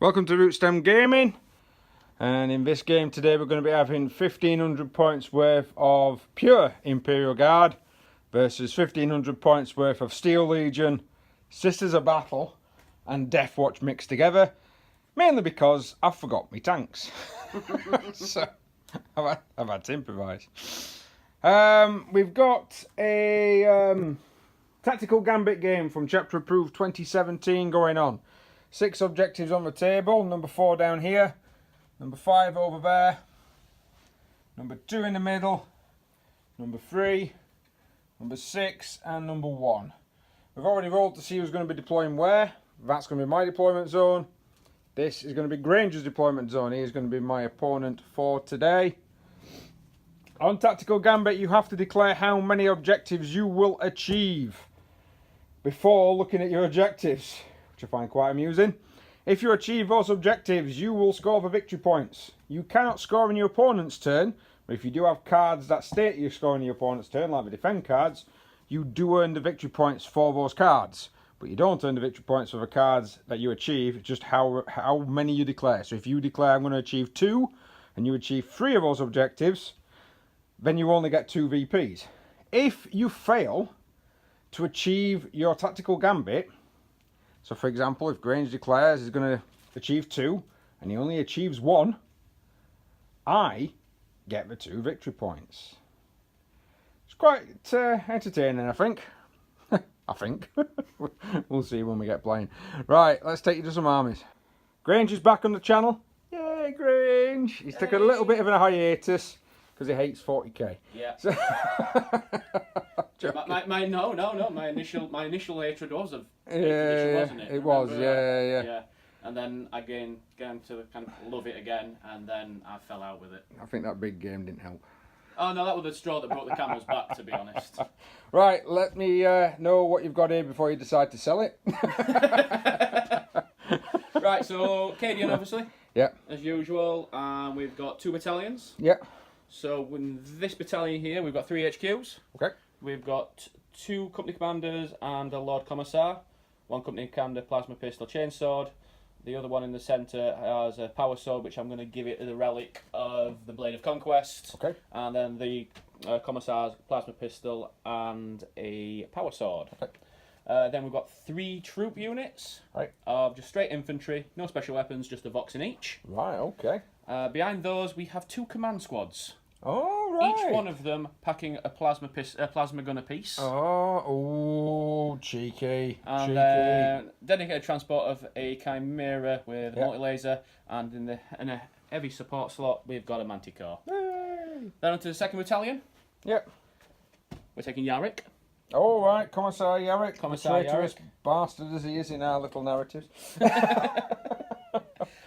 Welcome to Rootstem Gaming, and in this game today we're going to be having 1500 points worth of pure Imperial Guard versus 1500 points worth of Steel Legion, Sisters of Battle and Death Watch mixed together, mainly because I've forgot my tanks. So I've had to improvise. We've got a Tactical Gambit game from Chapter Approved 2017 going on. 6 objectives on the table, number 4 down here, number 5 over there, number 2 in the middle, number 3, number 6 and number 1. We've already rolled to see who's going to be deploying where. That's going to be my deployment zone. This is going to be Granger's deployment zone. He is going to be my opponent for today. On Tactical Gambit you have to declare how many objectives you will achieve before looking at your objectives, which I find quite amusing. If you achieve those objectives, you will score the victory points. You cannot score in your opponent's turn, but if you do have cards that state you're scoring in your opponent's turn, like the defend cards, you do earn the victory points for those cards. But you don't earn the victory points for the cards that you achieve, it's just how many you declare. So if you declare I'm going to achieve 2, and you achieve 3 of those objectives, then you only get 2 VPs. If you fail to achieve your Tactical Gambit, so for example, if Granger declares he's going to achieve 2 and he only achieves 1, I get the 2 victory points. It's quite entertaining, I think. I think. We'll see when we get playing. Right, let's take you to some armies. Granger's back on the channel. Yay, Grange! He's taken a little bit of a hiatus because he hates 40k. Yeah. So my initial hatred was of edition, wasn't it? It was, yeah. And then I began to kind of love it again, and then I fell out with it. I think that big game didn't help. Oh no, that was the straw that broke the camel's back, to be honest. Right, let me know what you've got here before you decide to sell it. Right, so Cadia, obviously. Yeah. As usual, and we've got 2 battalions. Yeah. So in this battalion here, we've got 3 HQs. Okay. We've got 2 company commanders and a Lord Commissar. 1 company commander, plasma pistol, chainsword. The other one in the centre has a power sword, which I'm going to give it as a relic of the Blade of Conquest. Okay. And then the Commissar's plasma pistol and a power sword. Okay. Then we've got 3 troop units. Right. Of just straight infantry, no special weapons, just a Vox in each. Right, okay. Behind those, we have 2 command squads. Oh, right. Each one of them packing a plasma gun apiece. Oh, cheeky. And dedicated transport of a Chimera with a multi-laser, and in a heavy support slot we've got a Manticore. Yay. Then onto the 2nd battalion. Yep. We're taking Yarick. All right, Commissar Yarick. Commissar traitorous Yarick. bastard as he is in our little narratives.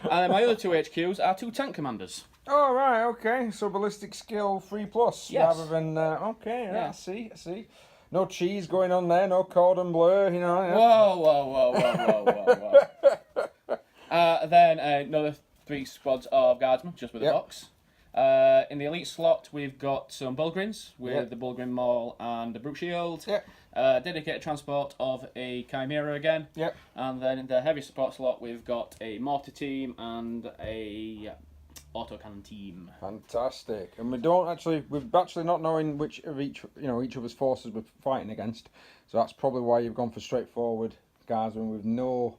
And then my other 2 HQs are 2 tank commanders. Oh, right, okay. So ballistic skill 3+, Yes. rather than okay. Yeah. I see. No cheese going on there. No cordon bleu. You know. Yeah. Whoa. Then another 3 squads of guardsmen, just with a box. In the elite slot, we've got some Bulgrins with the Bulgrin Maul and the Brute Shield. Yep. Dedicated transport of a Chimera again. Yep. And then in the heavy support slot, we've got a mortar team and a autocannon team. Fantastic. And we've actually not knowing which of each other's forces we're fighting against. So that's probably why you've gone for straightforward guardsmen with no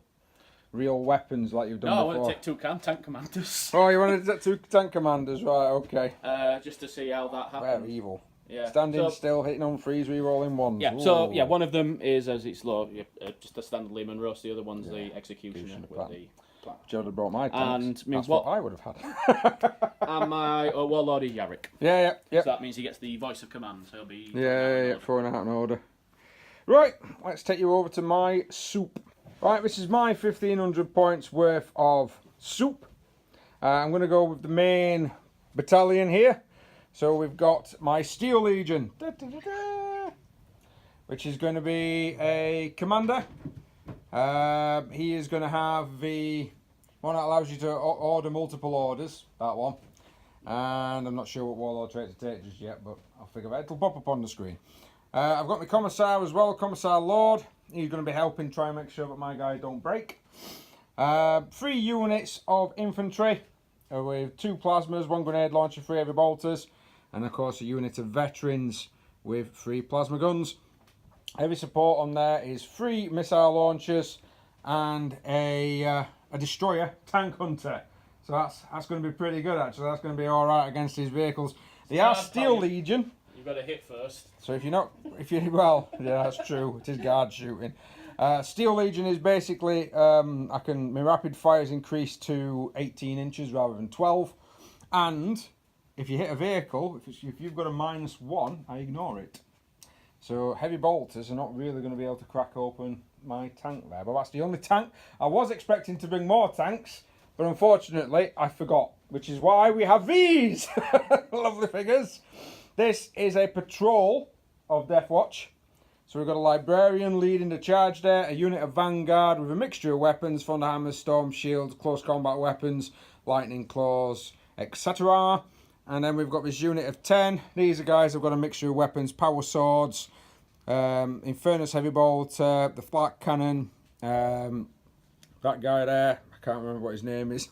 real weapons like you've done before. No, I want to take 2 tank commanders. Oh, you wanted to take 2 tank commanders, right? Okay. Just to see how that happens. They're evil. Yeah. Standing still, hitting on freeze, re-rolling ones. Yeah. Ooh. So yeah, one of them is as it's low, just a standard Lehman Ross. The other one's the executioner with the plan. Which would have brought my tanks. And that's what I would have had. And my warlord is Yarick. Yeah. So that means he gets the voice of command. So he'll be throwing out an order. Right, let's take you over to my soup. Right, this is my 1500 points worth of soup. I'm going to go with the main battalion here. So we've got my Steel Legion, which is going to be a commander. He is going to have the one that allows you to order multiple orders, that one. And I'm not sure what warlord trait to take just yet, but I'll figure it out. It'll pop up on the screen. I've got my Commissar as well, Commissar Lord. He's going to be helping try and make sure that my guys don't break. 3 units of infantry with 2 plasmas, 1 grenade launcher, 3 heavy bolters, and of course a unit of veterans with 3 plasma guns. Heavy support on there is 3 missile launchers and a destroyer tank hunter. So that's going to be pretty good actually. That's going to be all right against his vehicles. They are Steel Legion. You've got to hit first. So well, yeah, that's true. It is guard shooting. Steel Legion is basically my rapid fire is increased to 18 inches rather than 12, and if you hit a vehicle, if you've got a -1, I ignore it. So heavy bolters are not really going to be able to crack open my tank there. But that's the only tank. I was expecting to bring more tanks, but unfortunately I forgot, which is why we have these lovely figures. This is a patrol of Death Watch. So we've got a librarian leading the charge there, a unit of vanguard with a mixture of weapons, thunder hammers, storm shields, close combat weapons, lightning claws, etc. And then we've got this unit of 10. These are guys who've got a mixture of weapons, power swords, Infernus heavy bolter, the flak cannon, that guy there, I can't remember what his name is.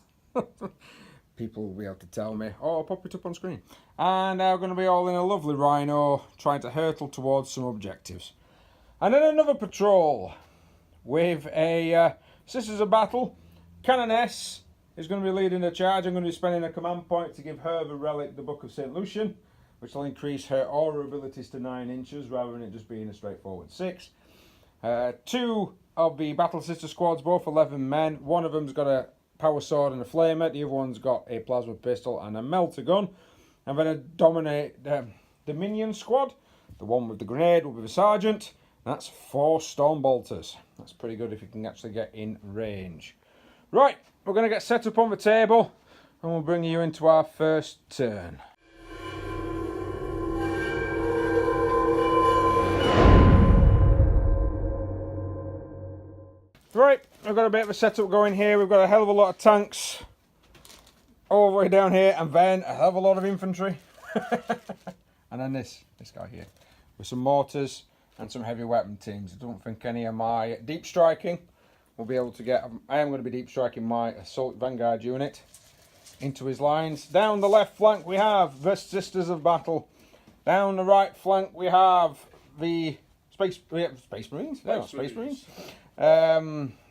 People will be able to tell me. Oh, I'll pop it up on screen. And we're going to be all in a lovely rhino, trying to hurtle towards some objectives. And then another patrol with a Sisters of Battle. Canoness is going to be leading the charge. I'm going to be spending a command point to give her the relic, the Book of St. Lucian, which will increase her aura abilities to 9 inches rather than it just being a straightforward 6. 2 of the Battle Sister squads, both 11 men. One of them's got a power sword and a flamer. The other one's got a plasma pistol and a melter gun. And then the minion squad. The one with the grenade will be the sergeant. That's 4 storm bolters. That's pretty good if you can actually get in range. Right, we're going to get set up on the table and we'll bring you into our first turn. Right, we've got a bit of a setup going here. We've got a hell of a lot of tanks all the way down here, and then a hell of a lot of infantry. And then this guy here with some mortars and some heavy weapon teams. I don't think any of my deep striking will be able to get. I am going to be deep striking my assault vanguard unit into his lines. Down the left flank we have the Sisters of Battle. Down the right flank we have the Space Marines. Space Marines.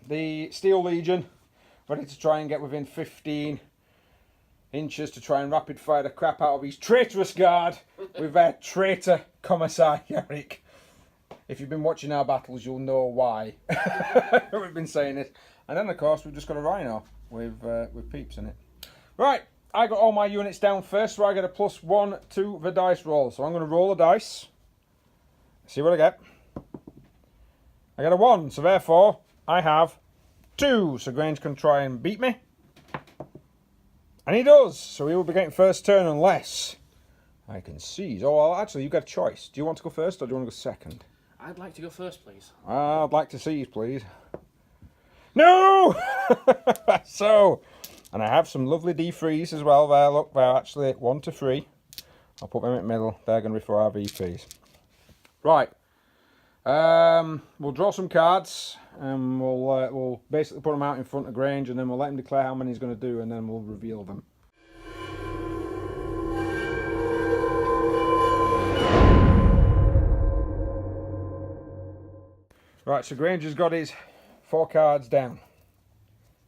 The Steel Legion, ready to try and get within 15 inches to try and rapid fire the crap out of his traitorous guard with their traitor Commissar Eric. If you've been watching our battles, you'll know why we've been saying it. And then, of course, we've just got a rhino with peeps in it. Right, I got all my units down first, so I get a +1 to the dice roll. So I'm going to roll a dice, see what I get. I get a 1, so therefore I have 2. So Grange can try and beat me. And he does, so he will be getting first turn unless I can seize. Oh, well, actually, you've got a choice. Do you want to go first or do you want to go second? I'd like to go first, please. I'd like to seize, please. No! So, and I have some lovely D3s as well there. Look, they're actually 1 to 3. I'll put them in the middle. They're going to be for our VPs. Right. We'll draw some cards and we'll basically put them out in front of Grange, and then we'll let him declare how many he's going to do, and then we'll reveal them. Right, so Grange has got his 4 cards down.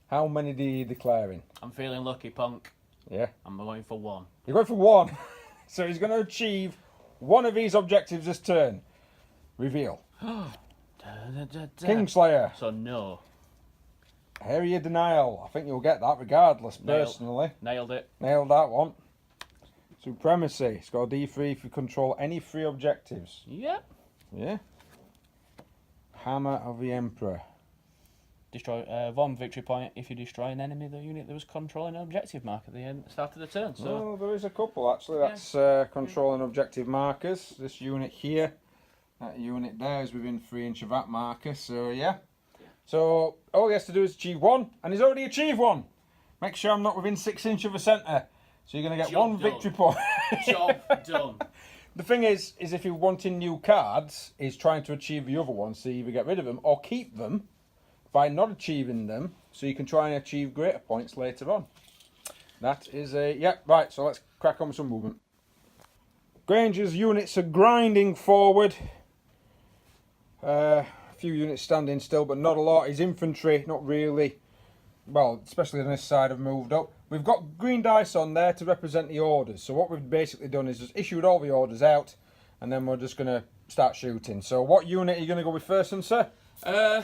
How many are you declaring? I'm feeling lucky, punk. Yeah? I'm going for 1. You're going for 1. So he's going to achieve one of these objectives this turn. Reveal. Kingslayer. So no. Area denial. I think you'll get that regardless, personally. Nailed it. Nailed that one. Supremacy. It's got a D3 if you control any 3 objectives. Yep. Yeah. Hammer of the Emperor. Destroy 1 victory point if you destroy an enemy the unit that was controlling an objective mark at the start of the turn. So well, there is a couple actually. That's controlling objective markers. This unit here. That unit there is within 3 inches of that marker, so yeah. So all he has to do is achieve 1, and he's already achieved 1. Make sure I'm not within 6 inches of the centre. So you're going to get Job 1 done. victory point. Job done. The thing is if you're wanting new cards, is trying to achieve the other one, so you either get rid of them or keep them by not achieving them, so you can try and achieve greater points later on. That is a... Yep, right, so let's crack on with some movement. Granger's units are grinding forward. A few units standing still, but not a lot. His infantry, not really. Well, especially on this side, have moved up. We've got green dice on there to represent the orders. So what we've basically done is just issued all the orders out, and then we're just going to start shooting. So what unit are you going to go with first, then, sir? I'm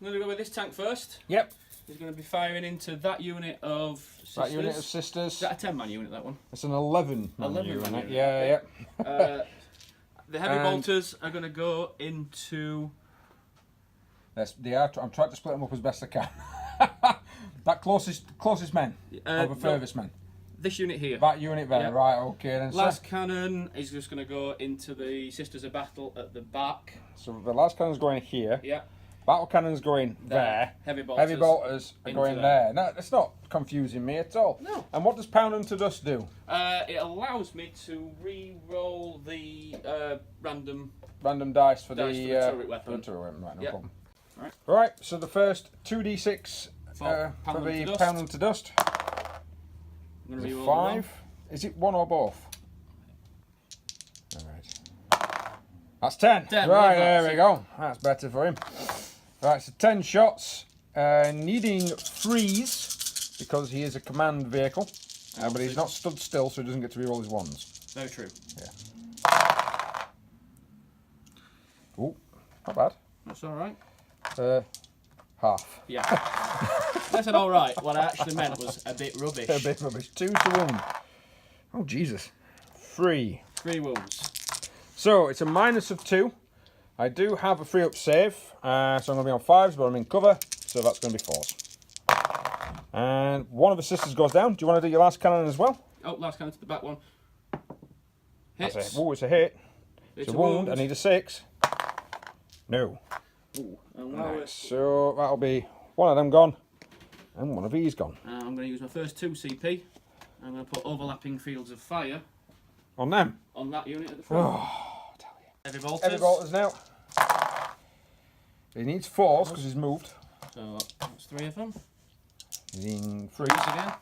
going to go with this tank first. Yep. He's going to be firing into that unit of sisters. That unit of sisters. Is that a 10-man unit, that one? It's an 11-man unit. Yeah, yeah. The heavy bolters are going to go into... I'm trying to split them up as best I can. That closest men, or the furthest men. This unit here. That unit there, yep. right? Okay then. Last cannon is just going to go into the Sisters of Battle at the back. So the last cannon's going here. Yeah. Battle cannon's going there. Heavy bolters are going there. No, it's not confusing me at all. No. And what does Pound 'em to Dust do? It allows me to re-roll the random dice for dice the turret weapon. For the turret weapon, right? No yep. problem. Right. Right. So the first 2d6 for the Pound 'em to Dust. I'm gonna 5. Is it one or both? All right. That's 10. 10 right, there we go. That's better for him. Right, so 10 shots. Needing freeze because he is a command vehicle. But he's not stood still, so he doesn't get to reroll his ones. Very true. Yeah. Oh, not bad. That's alright. Half. Yeah. That's an alright. What I actually meant was a bit rubbish. A bit rubbish. 2 to 1. Oh, Jesus. 3. 3 wounds. So, it's a minus of 2. I do have a free up save, so I'm going to be on 5s, but I'm in cover, so that's going to be 4s. And one of the sisters goes down. Do you want to do your last cannon as well? Oh, last cannon to the back one. Hits. That's it. Oh, it's a hit. It's a wound. I need a 6. No. Ooh, Right, so that'll be one of them gone, and one of these gone. I'm going to use my first 2 CP. I'm going to put overlapping fields of fire On them? on that unit at the front. Oh, tell you. Heavy bolters. Heavy bolters now. He needs 4s because he's moved. So that's 3 of them. He's in 3. Again.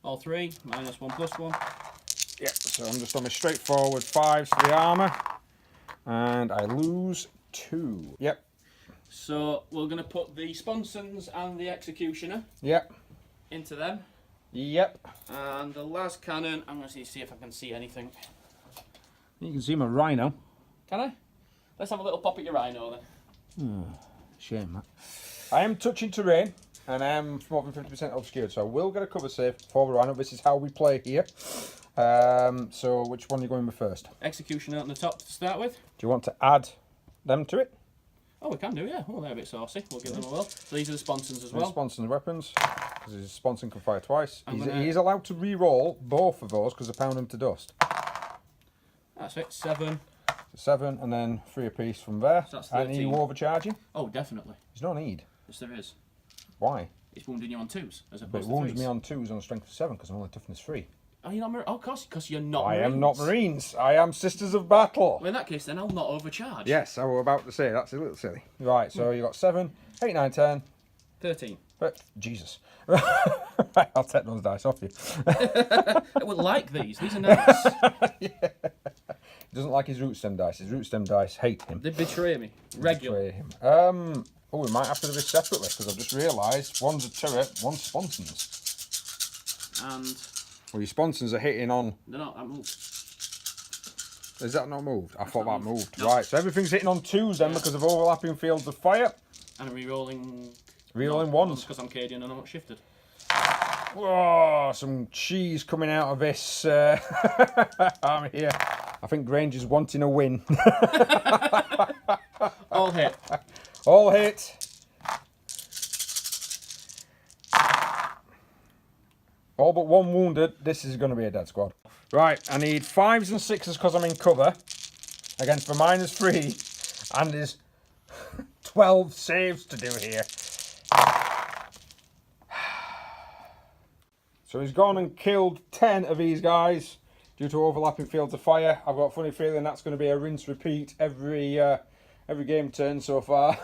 All 3, minus 1 plus 1. Yep, so I'm just on my straightforward 5s for the armour. And I lose 2. Yep. So we're going to put the sponsons and the executioner Yep. into them. Yep. And the last cannon, I'm going to see if I can see anything. You can see my rhino. Can I? Let's have a little pop at your rhino then. Shame that. I am touching terrain and I am more than 50% obscured, so I will get a cover save for the rhino. This is how we play here. So which one are you going with first? Executioner on the top to start with. Do you want to add them to it? Oh, we can do, yeah. Oh, they're a bit saucy. We'll give them a whirl. So these are the sponsons as well. Sponsons weapons, because his sponson can fire twice. Gonna... He's allowed to re-roll both of those because they pound him to dust. That's it, 7. 7, and then 3 apiece from there. So that's and 13. are you overcharging? Oh, definitely. There's no need. Yes, there is. Why? It's wounding you on 2s as But opposed it to 3s. wounds me on 2s on a strength of 7 because I'm only toughness 3. Oh, you're not Marines? Oh, of course, because you're not I Marines. am not Marines. I am Sisters of Battle. Well, in that case, then I'll not overcharge. Yes, I was about to say, that's a little silly. Right, so you got 7, 8, 9, 10. 13. But, Jesus. Right, I'll take those dice off you. I would like these. These are nice. Yeah. He doesn't like his Rootstem dice. His Rootstem dice hate him. They betray me. Regularly. Betray him. Oh, we might have to do this separately because I've just realised one's a turret, one's sponsons. And... Well, your sponsons are hitting on... They're not, that moved. Is that not moved? I thought that moved. No. Right, so everything's hitting on 2s then because of overlapping fields of fire. And I'm re-rolling... Re-rolling 1s. Because I'm Cadian and I'm not shifted. Oh, some cheese coming out of this army here. I think Granger's wanting a win. All hit. All hit. All but 1 wounded. This is going to be a dead squad. Right, I need 5s and 6s because I'm in cover against the -3 and there's 12 saves to do here. So he's gone and killed 10 of these guys due to overlapping fields of fire. I've got a funny feeling that's going to be a rinse repeat every every game turn so far.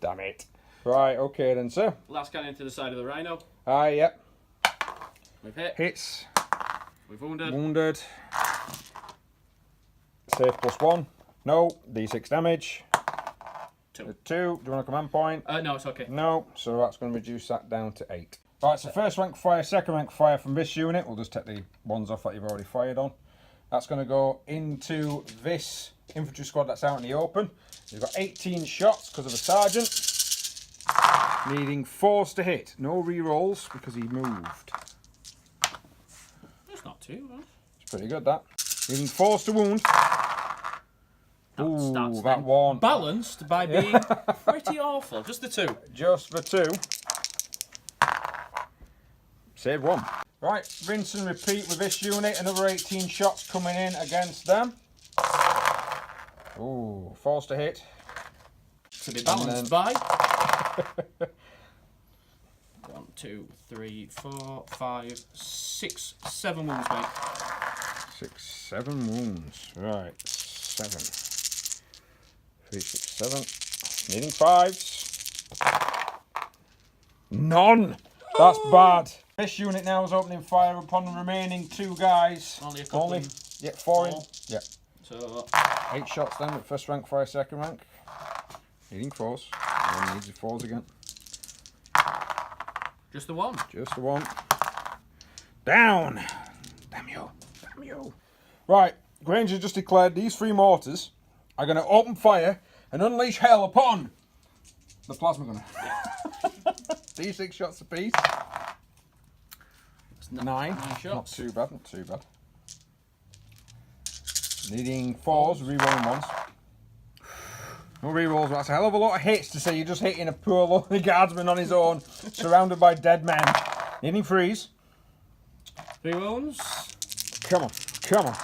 Damn it. Right, okay then, sir. Last cannon to the side of the rhino. Aye, yep. We've hit. Hits. We've wounded. Wounded. Save +1. No. D6 damage. 2. 2. Do you want a command point? No, it's okay. No. So that's going to reduce that down to 8. Right, so first rank fire, second rank fire from this unit. We'll just take the ones off that you've already fired on. That's going to go into this infantry squad that's out in the open. You've got 18 shots because of the sergeant. Needing 4s to hit. No re-rolls because he moved. That's not too bad. It's pretty good, that. Needing 4s to wound. Ooh, That's that one. Balanced by being pretty awful. Just the 2. Just the 2. Save 1. Right, rinse and repeat with this unit. Another 18 shots coming in against them. Ooh, 4s to hit. To be balanced by 1, 2, 3, 4, 5, 6, 7 wounds, mate. 6, 7 wounds. Right, 7. 3, 6, 7. Needing 5s. None. That's bad. This unit now is opening fire upon the remaining 2 guys. Only a couple. Yeah, 4 in. Four. Yeah. So 8 shots then at first rank fire, second rank. Needing 4s. And then needs the 4s again. just the 1. Just the 1. Down. Damn you. Damn you. Right, Granger just declared these 3 mortars are going to open fire and unleash hell upon the plasma gunner. D6 shots apiece. 9. 9 shots. Not too bad, not too bad. Needing 4s, re-rolling 1s. No re-rolls, that's a hell of a lot of hits to say you're just hitting a poor lonely guardsman on his own, surrounded by dead men. Needing 3s. 3 wounds. Come on, come on.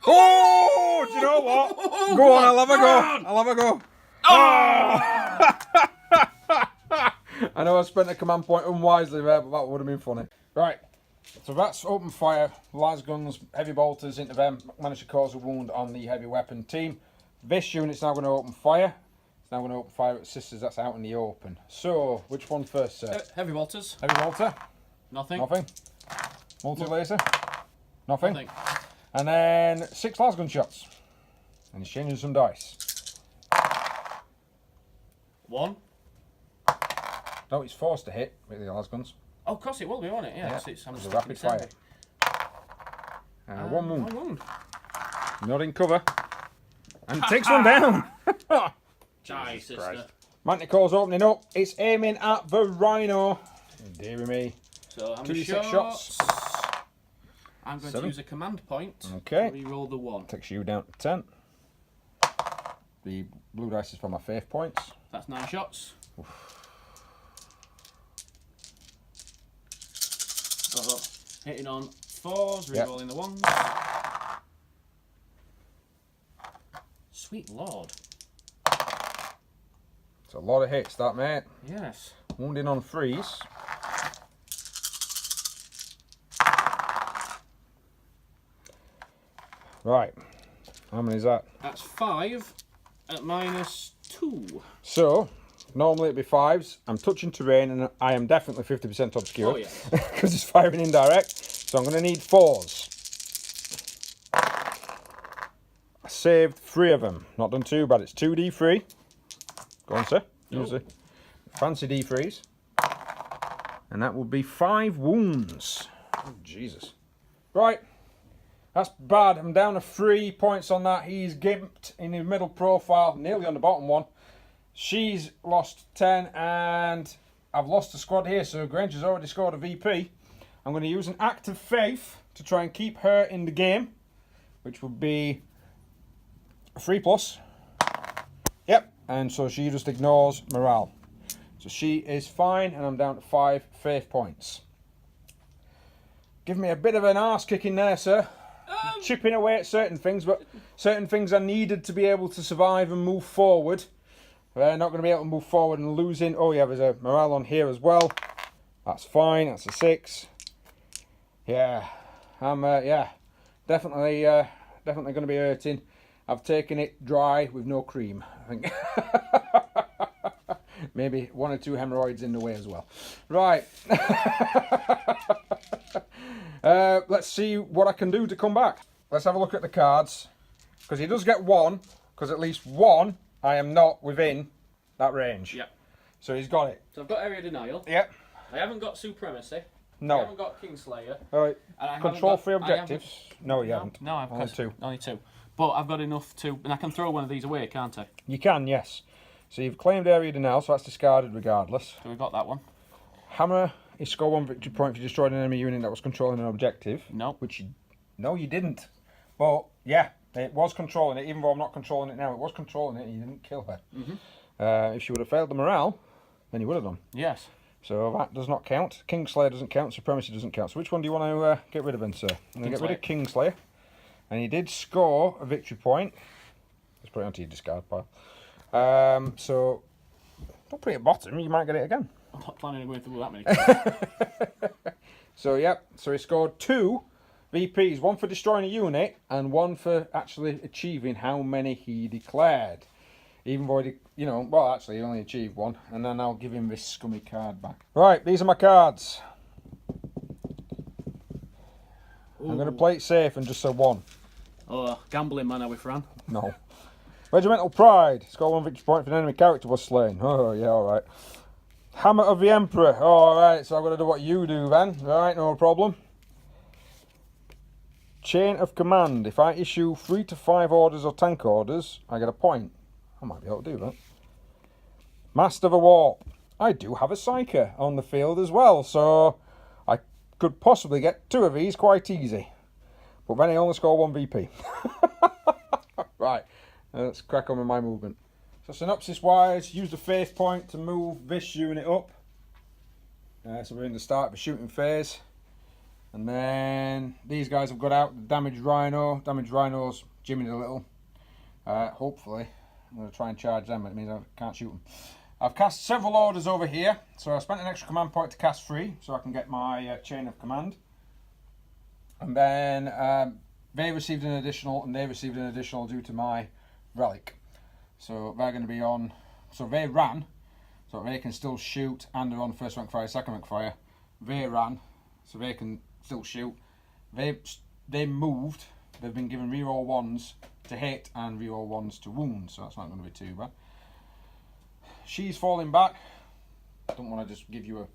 Oh, do you know what? Go on, I'll have a go. I'll have a go. Oh! I know I spent a command point unwisely there, but that would have been funny. Right, so that's open fire, las guns, heavy bolters into them, managed to cause a wound on the heavy weapon team. This unit's now going to open fire. It's now going to open fire at sisters that's out in the open. So, which one first, sir? Heavy bolters. Heavy bolter? Nothing. Nothing. Multi-laser? Nothing. Nothing. And then 6 las gun shots. And he's changing some dice. 1. No, it's forced to hit with the las guns. Oh, of course it will be, won't it? Yeah. Yeah, I'm it's just a rapid fire. 1 wound. 1 wound. Not in cover. And takes one down. Die, sister. Christ. Manticore's opening up. It's aiming at the rhino. Dear me. So how 2d6 many shots. I'm going 7. to use a command point. Okay. To reroll the 1. Takes you down to 10. The blue dice is for my faith points. That's 9 shots. So, hitting on 4s, rerolling the 1s. Sweet lord. It's a lot of hits, that, mate. Yes. Wounding on 3s. Right. How many is that? That's 5 at -2. So, normally it'd be 5s. I'm touching terrain and I am definitely 50% obscured. Oh, yes. Because it's firing indirect. So I'm going to need 4s. I saved 3 of them. Not done too bad. It's 2d3. Go on, sir. Use the fancy d3s. And that will be 5 wounds. Oh, Jesus. Right. That's bad. I'm down to 3 points on that. He's gimped in his middle profile, nearly on the bottom one. She's lost 10, and I've lost a squad here, so Granger's already scored a VP. I'm going to use an act of faith to try and keep her in the game, which would be a 3+. Yep, and so she just ignores morale. So she is fine, and I'm down to 5 faith points. Give me a bit of an arse kicking there, sir. Chipping away at certain things, but certain things are needed to be able to survive and move forward. They're not going to be able to move forward and losing. Oh yeah, there's a morale on here as well. That's fine. That's a 6. Yeah, I'm definitely going to be hurting. I've taken it dry with no cream, I think. Maybe 1 or 2 hemorrhoids in the way as well. Right. Let's see what I can do to come back. Let's have a look at the cards. Because he does get 1, because at least 1 I am not within that range. Yep. So he's got it. So I've got Area Denial. Yep. I haven't got Supremacy. No. I haven't got Kingslayer. Alright. Control got, 3 objectives. No, you haven't. No, I've only 2. Only 2. But I've got enough to... And I can throw one of these away, can't I? You can, yes. So you've claimed Area Denial, so that's discarded regardless. So we've got that one. Hammer, you score 1 victory point if you destroyed an enemy unit that was controlling an objective. No. Which you... No, you didn't. But, yeah, it was controlling it, even though I'm not controlling it now. It was controlling it and you didn't kill her. If she would have failed the morale, then you would have done. Yes. So that does not count. Kingslayer doesn't count. Supremacy doesn't count. So which one do you want to get rid of then, sir? I'm going to get rid of Kingslayer. And he did score a victory point. Let's put it onto your discard pile. So don't put it at bottom. You might get it again. I'm not planning on going through that many. So, yep. So he scored 2 VPs. 1 for destroying a unit and 1 for actually achieving how many he declared. Even though he, you know, well, actually, he only achieved 1. And then I'll give him this scummy card back. Right, these are my cards. Ooh. I'm going to play it safe and just say 1. Oh, gambling man, are we, Fran? No. Regimental Pride. Score 1 victory point if an enemy character was slain. Oh, yeah, alright. Hammer of the Emperor. Alright, so I've got to do what you do then. Alright, no problem. Chain of Command. If I issue 3 to 5 orders or tank orders, I get a point. I might be able to do that. Master of a Warp. I do have a Psyker on the field as well, so I could possibly get 2 of these quite easy. But then I only score 1 VP. Right, let's crack on with my movement. So synopsis wise, use the faith point to move this unit up. So we're in the start of the shooting phase. And then these guys have got out the damaged rhino. Damaged rhinos jimming a little. Hopefully. I'm going to try and charge them, but it means I can't shoot them. I've cast several orders over here, so I spent an extra command point to cast 3, so I can get my chain of command. And then they received an additional, and they received an additional due to my relic. So they're going to be on, so they ran, so they can still shoot, and they're on first rank fire, second rank fire. They ran, so they can still shoot. They moved, they've been given reroll 1s to hit and reroll 1s to wound, so that's not going to be too bad. She's falling back. I don't want to just give you a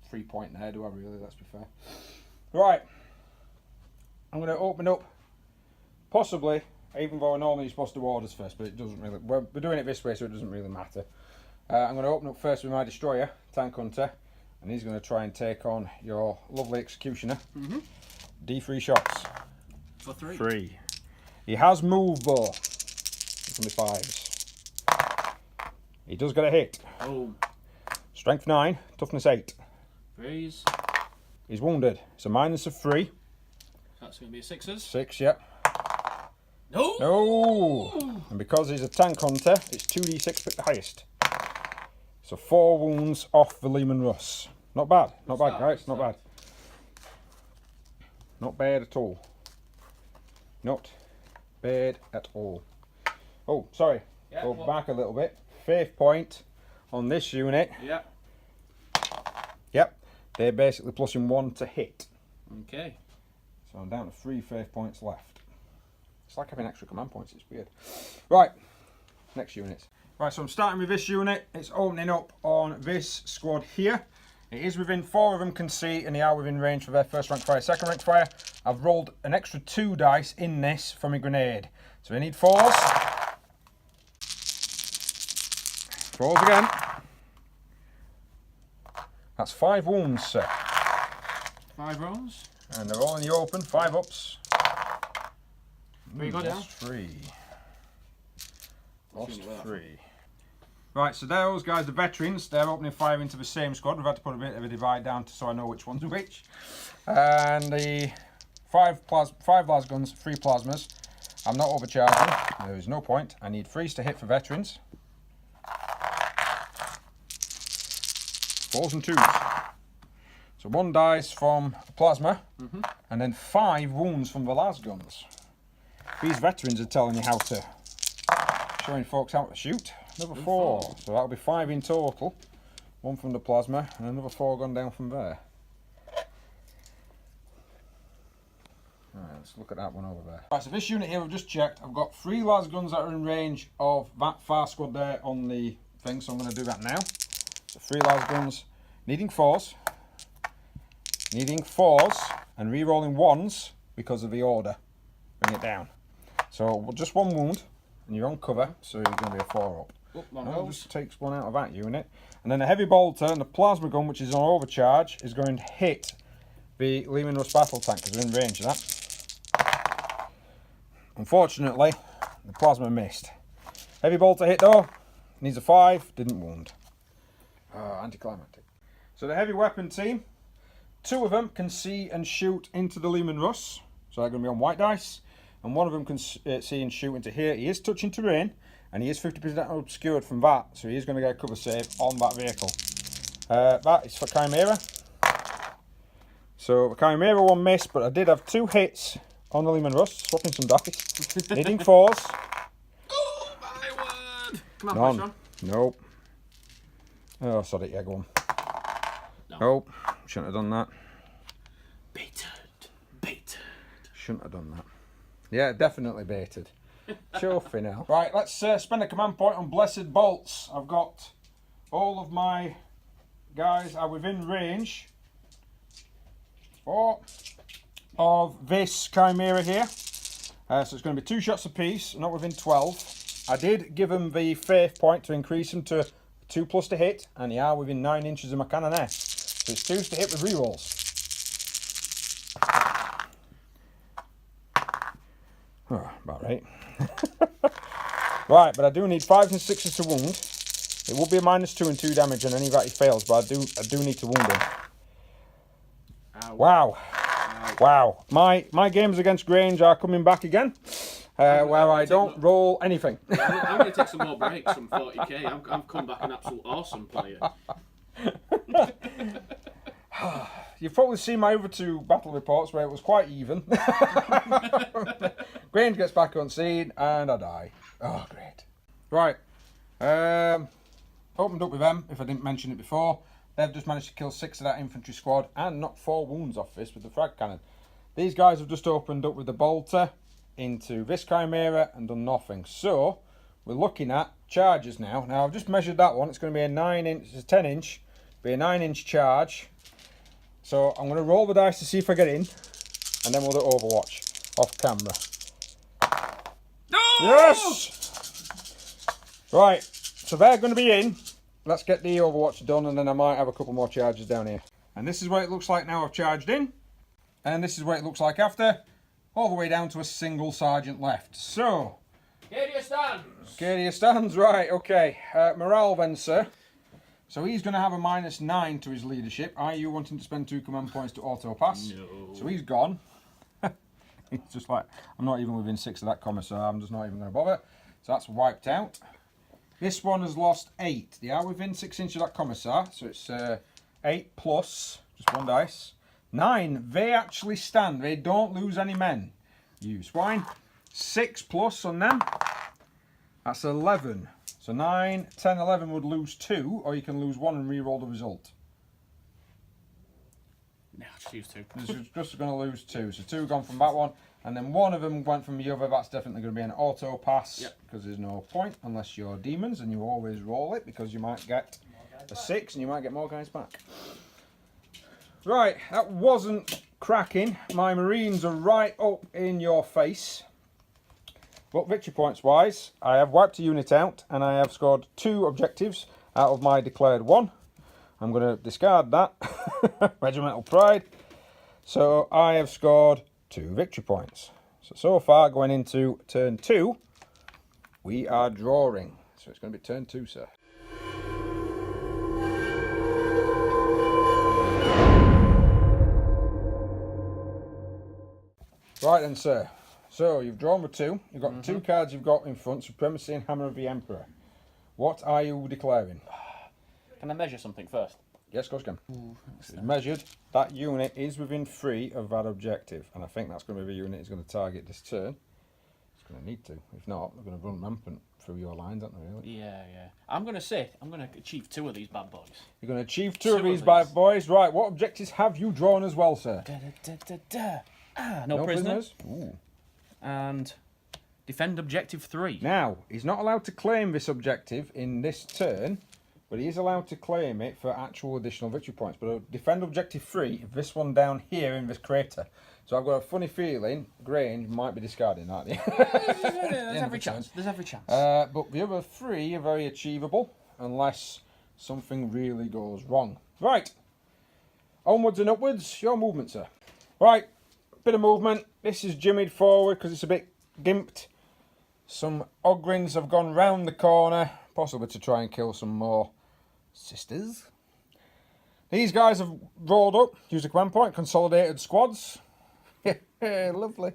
3 point there, do I really? Let's be fair. Right. I'm going to open up, possibly, even though I normally you're supposed to do orders first, but it doesn't really, we're doing it this way, so it doesn't really matter. I'm going to open up first with my Destroyer, Tank Hunter, and he's going to try and take on your lovely Executioner. D3 shots. For 3. 3. He has moved though. It's only 5s. He does get a hit. Oh. Strength 9, toughness 8. 3s. He's wounded. It's a minus of 3. That's going to be a 6s. 6, yeah. No! No! And because he's a tank hunter, it's 2d6, pick the highest. So 4 wounds off the Lehman Russ. Not bad. Not bad, guys. Not bad. Not bad at all. Not bad at all. Oh, sorry. Yeah, go back a little bit. Faith point on this unit. Yeah. Yep. They're basically plusing 1 to hit. Okay. So I'm down to 3 faith points left. It's like having extra command points. It's weird. Right. Next units. Right, so I'm starting with this unit. It's opening up on this squad here. It is within 4 of them can see, and they are within range for their first rank fire, second rank fire. I've rolled an extra 2 dice in this from a grenade. So we need 4s. 4s again. That's 5 wounds, sir. 5 rolls. And they're all in the open, 5 ups. Where you go down? Lost 3. Lost 3. Right, so those guys, the veterans, they're opening fire into the same squad. We've had to put a bit of a divide down so I know which one's which. And the 5 las guns, 3 plasmas. I'm not overcharging. There is no point. I need 3s to hit for veterans. 4s and 2s. So 1 dice from plasma, and then 5 wounds from the las guns. These veterans are telling you how to, showing folks how to shoot. Another 4, so that'll be 5 in total. 1 from the plasma, and another 4 gone down from there. Right, let's look at that one over there. Right, so this unit here I've just checked. I've got 3 las guns that are in range of that far squad there on the thing, so I'm going to do that now. So 3 las guns, needing 4s, and re-rolling 1s because of the order. Bring it down. So just 1 wound, and you're on cover, so you're going to be a 4 up. No, just takes 1 out of that unit. And then a heavy bolter and the plasma gun, which is on overcharge, is going to hit the Leman Russ battle tank because we're in range of that. Unfortunately, the plasma missed. Heavy bolter hit though, needs a 5, didn't wound. Anticlimactic. So the heavy weapon team, 2 of them can see and shoot into the Leman Russ, so they're going to be on white dice, and 1 of them can see and shoot into here. He is touching terrain, and he is 50% obscured from that, so he is going to get a cover save on that vehicle. That is for Chimera. So the Chimera 1 missed, but I did have 2 hits on the Leman Russ, swapping some dice. Needing 4s. Oh my word! Come on, None. push on. Nope. Oh, sorry, yeah, go on. No. Nope, shouldn't have done that. Baited. Shouldn't have done that. Yeah, definitely baited. Trophy now. Right, let's spend a command point on Blessed Bolts. I've got all of my guys are within range of this Chimera here. So it's going to be 2 shots apiece, not within 12. I did give them the faith point to increase them to 2+ to hit, and they are within 9 inches of my cannoneer. So it's 2s to hit with rerolls. Oh, about right. Right, but I do need 5s and 6s to wound. It will be a -2 and 2 damage on any that he fails, but I do need to wound him. Ow. Wow. Ow. Wow. My games against Grange are coming back again. Where I don't roll anything. I'm going to take some more breaks from 40k. I'm come back an absolute awesome player. You've probably seen my other 2 battle reports where it was quite even. Grange gets back on scene and I die. Oh, great. Right. Opened up with them, if I didn't mention it before. They've just managed to kill 6 of that infantry squad and knock 4 wounds off this with the frag cannon. These guys have just opened up with the bolter into this Chimera and done nothing. So, we're looking at charges now. Now, I've just measured that one. It's going to be a 9-inch, it's a 10-inch, be a 9-inch charge. So, I'm going to roll the dice to see if I get in, and then we'll do Overwatch off camera. No! Yes! Right, so they're going to be in. Let's get the Overwatch done, and then I might have a couple more charges down here. And this is what it looks like now I've charged in. And this is what it looks like after. All the way down to a single sergeant left. So, Cadia stands! Cadia stands, right, okay. Morale then, sir. So he's going to have a -9 to his leadership. Are you wanting to spend 2 command points to auto pass? No. So he's gone. He's just like, I'm not even within 6 of that commissar, I'm just not even going to bother. So that's wiped out. This one has lost 8. They are within 6 inches of that commissar, so it's 8 plus, just 1 dice. 9, they actually stand, they don't lose any men. You swine. 6 plus on them, that's 11. So 9, 10, 11 would lose 2, or you can lose 1 and re-roll the result. No, just use 2. This is just going to lose 2, so 2 gone from that one, and then 1 of them went from the other. That's definitely going to be an auto pass, because there's no point unless you're demons, and you always roll it because you might get a 6 and you might get more guys back. Right, that wasn't cracking. My Marines are right up in your face. But victory points wise, I have wiped a unit out and I have scored 2 objectives out of my declared 1. I'm going to discard that. Regimental pride. So I have scored 2 victory points. So far going into turn 2, we are drawing. So it's going to be turn 2, sir. Right then, sir. So you've drawn with 2. You've got 2 cards you've got in front, Supremacy and Hammer of the Emperor. What are you declaring? Can I measure something first? Yes, of course you can. It's measured. That unit is within 3 of that objective, and I think that's going to be the unit he's going to target this turn. It's going to need to. If not, they're going to run rampant through your lines, aren't they, really? Yeah, yeah. I'm going to achieve 2 of these bad boys. You're going to achieve 2 of these bad boys. Right, what objectives have you drawn as well, sir? No prisoners. Ooh. And defend objective 3. Now, he's not allowed to claim this objective in this turn, but he is allowed to claim it for actual additional victory points. But defend objective 3, this one down here in this crater. So I've got a funny feeling Grange might be discarding, aren't he? There's every chance. There's every chance. But the other 3 are very achievable, unless something really goes wrong. Right. Onwards and upwards. Your movement, sir. Right. Bit of movement. This is jimmied forward because it's a bit gimped. Some Ogryns have gone round the corner, possibly to try and kill some more sisters. These guys have rolled up, used a command point, consolidated squads. Lovely.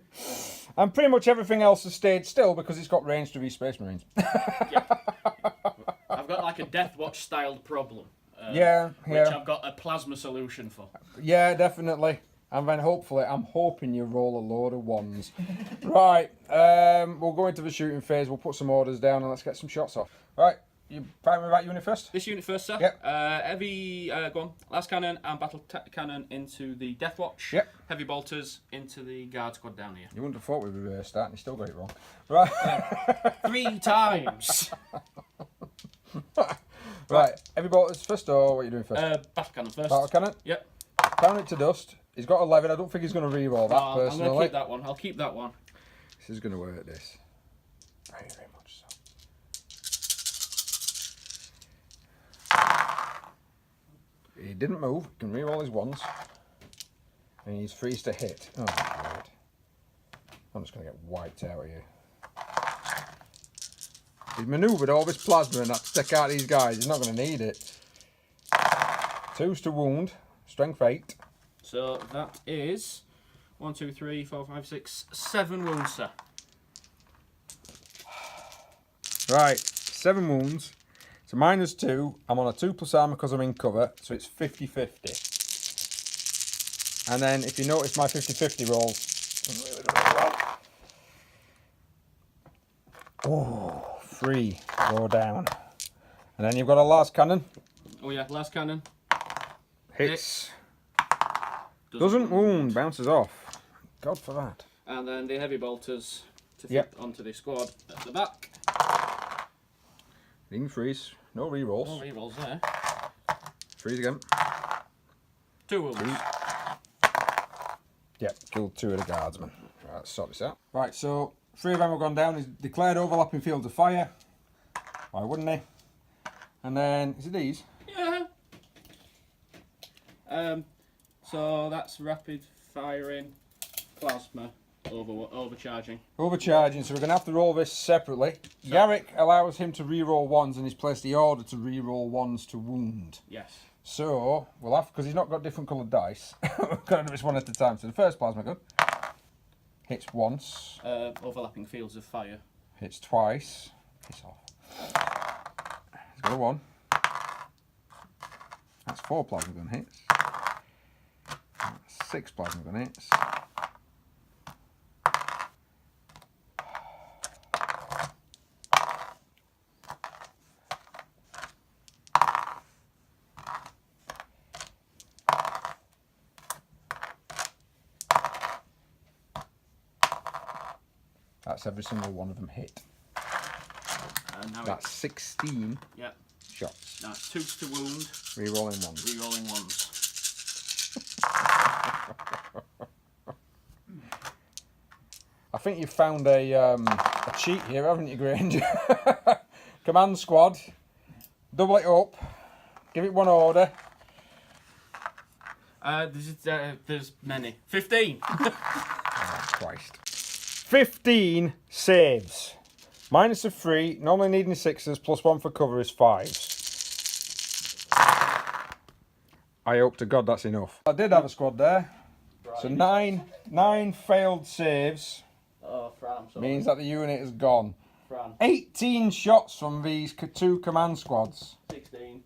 And pretty much everything else has stayed still because it's got range to these Space Marines. Yeah. I've got like a Death Watch styled problem. Which I've got a plasma solution for. Yeah, definitely. And then hopefully, I'm hoping you roll a load of 1s. Right, we'll go into the shooting phase. We'll put some orders down and let's get some shots off. Right, you firing with that unit first? This unit first, sir. Yep. Heavy, go on. Last cannon and battle cannon into the Death Watch. Yep. Heavy bolters into the guard squad down here. You wouldn't have thought we'd reversed that and you still got it wrong. Right. 3 times. Right, heavy bolters first or what are you doing first? Battle cannon first. Battle cannon? Yep. Count it to dust. He's got 11. I don't think he's going to re-roll that personally. I'm going to keep that one. I'll keep that one. This is going to work, this. Very, very much so. He didn't move. He can re-roll his 1s. And he's freeze to hit. Oh, my God. I'm just going to get wiped out here. He's manoeuvred all this plasma and that to take out these guys. He's not going to need it. 2s to wound. Strength 8. So that is 1, 2, 3, 4, 5, 6, 7 wounds, sir. Right, 7 wounds. So -2. I'm on a 2+ armor because I'm in cover, so it's 50-50. And then if you notice my 50-50 roll, oh, 3 go down. And then you've got a last cannon. Oh yeah, last cannon. Hits. Doesn't wound, bounces off. God for that. And then the heavy bolters to fit onto the squad at the back. Didn't freeze. No rerolls. No rerolls there. Freeze again. 2 wounds. Yep, killed 2 of the guardsmen. Right, let's sort this out. Right, so 3 of them have gone down. He's declared overlapping fields of fire. Why wouldn't he? And then, is it these? Yeah. So that's rapid firing, plasma, overcharging. Overcharging, so we're going to have to roll this separately. So, Garrick allows him to re-roll 1s and he's placed the order to re-roll 1s to wound. Yes. So, we'll have, because he's not got different coloured dice, we've got to do this one at a time. So the first plasma gun hits once. Overlapping fields of fire. Hits twice. Piss off. He's got a 1. That's 4 plasma gun hits. 6 plasma gun hits. That's every single one of them hit. Now that's 16 shots. That's 2s to wound. Re-rolling 1s. Re-rolling 1s. I think you've found a cheat here, haven't you, Grange? Command squad. Double it up. Give it 1 order. There's many. 15. Oh, Christ. 15 saves. -3. Normally needing 6s. +1 for cover is 5s. I hope to God that's enough. I did have a squad there. Right. So 9 failed saves. Oh, Fran, means that the unit is gone. Fran. 18 shots from these 2 command squads. 16.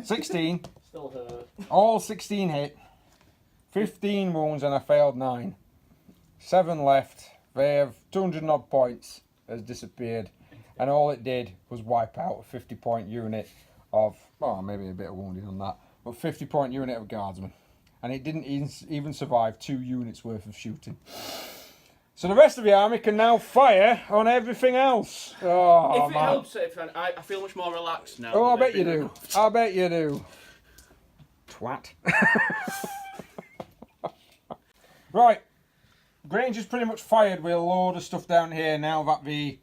16. Still hurt. All 16 hit. 15 wounds and I failed 9. 7 left. They have 200 and odd points has disappeared, and all it did was wipe out a 50-point unit of, oh, maybe a bit of wounding on that, but 50-point unit of guardsmen, and it didn't even survive 2 units worth of shooting. So the rest of the army can now fire on everything else. Oh, if it man. helps, I feel much more relaxed now. Oh, I bet you do. I bet you do. Twat. Right. Granger's pretty much fired with a load of stuff down here now that the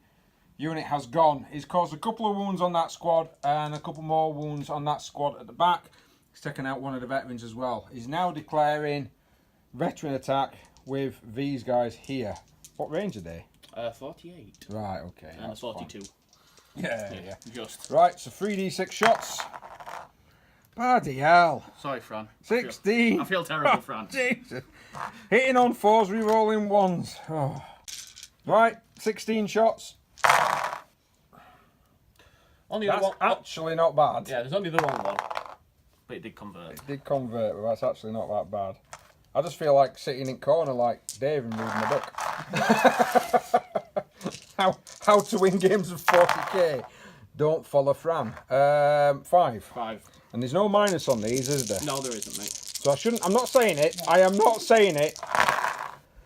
unit has gone. He's caused a couple of wounds on that squad and a couple more wounds on that squad at the back. He's taken out one of the veterans as well. He's now declaring veteran attack with these guys here. What range are they? 48. Right, okay. And a 42. Yeah. Just. Right, so 3d6 shots. Bloody hell. Sorry, Fran. 16. I feel terrible, Fran. Jesus. Hitting on 4s, re-rolling 1s. Oh. Right, 16 shots. Only That's the one. actually not bad. Yeah, there's only the wrong one. But it did convert. It did convert, but that's actually not that bad. I just feel like sitting in corner like Dave and reading a book. How to win games of 40k. Don't follow Fran. 5. 5. And there's no minus on these, is there? No, there isn't, mate. So I shouldn't. I'm not saying it. I am not saying it.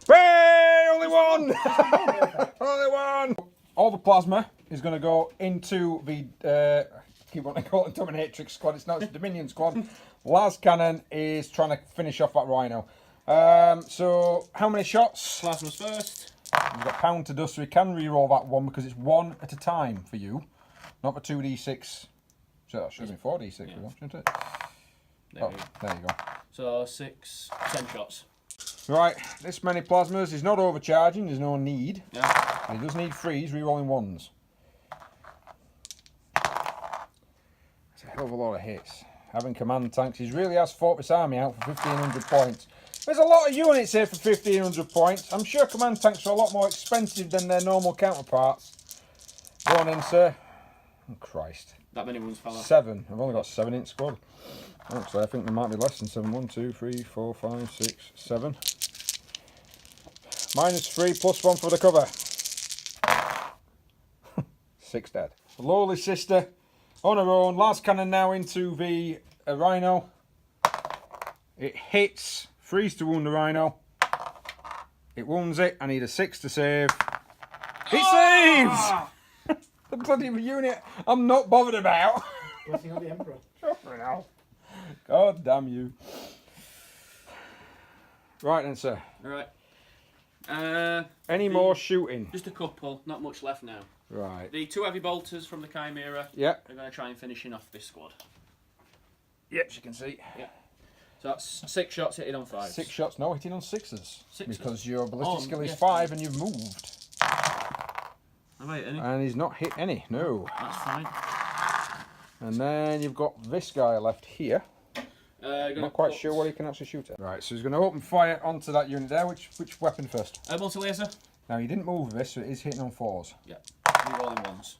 Hey, only one. Only one. All the plasma is going to go into the. Keep wanting to call it Dominatrix squad. It's not. It's Dominion squad. Las Cannon is trying to finish off that Rhino. So how many shots? Plasma's first. You've got pound to dust, so we can re-roll that one because it's 1 at a time for you, not for 2d6. So that should be 4d6, shouldn't it? There you go. So 10 shots. Right, this many plasmas is not overcharging. There's no need. Yeah. He does need 3s, re-rolling 1s. It's a hell of a lot of hits. Having command tanks, he really has fought this army out for 1,500 points. There's a lot of units here for 1,500 points. I'm sure command tanks are a lot more expensive than their normal counterparts. Go on in, sir. Oh, Christ. That many ones, fella. 7. I've only got 7 in squad. Actually, I think there might be less than 7. 1, 2, 3, 4, 5, 6, 7. -3, +1 for the cover. 6 dead. The lowly sister on her own. Last cannon now into the Rhino. It hits. 3s to wound the Rhino. It wounds it. I need a 6 to save. It saves! The bloody unit I'm not bothered about. Blessing on the Emperor. God damn you. Right then, sir. Alright. Any more shooting? Just a couple. Not much left now. Right. The 2 heavy bolters from the Chimera Yeah. are going to try and finishing off this squad. Yep, as you can see. Yeah. So that's 6 shots hitting on 5s. 6 shots, no, hitting on 6s. 6s? Because your ballistic skill is yes. 5 and you've moved. Have I hit any? And he's not hit any, no. That's fine. And then you've got this guy left here. Not quite sure what he can actually shoot at. Right, so he's going to open fire onto that unit there. Which weapon first? Multi-laser. Now, you didn't move this, so it is hitting on 4s. Yeah. Re-rolling 1s.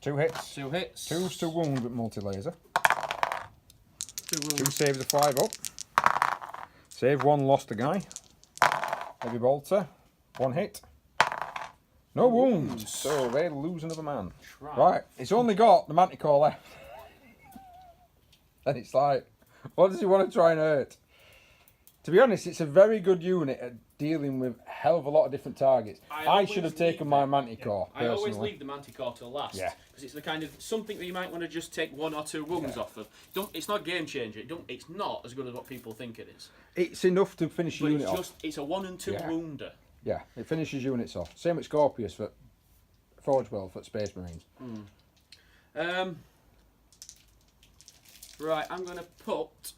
2 hits. 2 hits. 2s to wound with multi-laser. 2 wounds. 2 saves a 5 up. Save 1, lost a guy. Heavy bolter. 1 hit. No wounds. So they lose another man. Right, it's only got the Manticore left. And it's like, what does he want to try and hurt? To be honest, it's a very good unit at dealing with a hell of a lot of different targets. I should have taken my Manticore, I always personally. leave the Manticore till last. Yeah. Because it's the kind of something that you might want to just take 1 or 2 wounds off of. It's not game changer. It's not as good as what people think it is. It's enough to finish a But unit off. it's a 1 and 2 wounder. Yeah, it finishes units off. Same with Scorpius for Forge World for Space Marines. Right, I'm going to put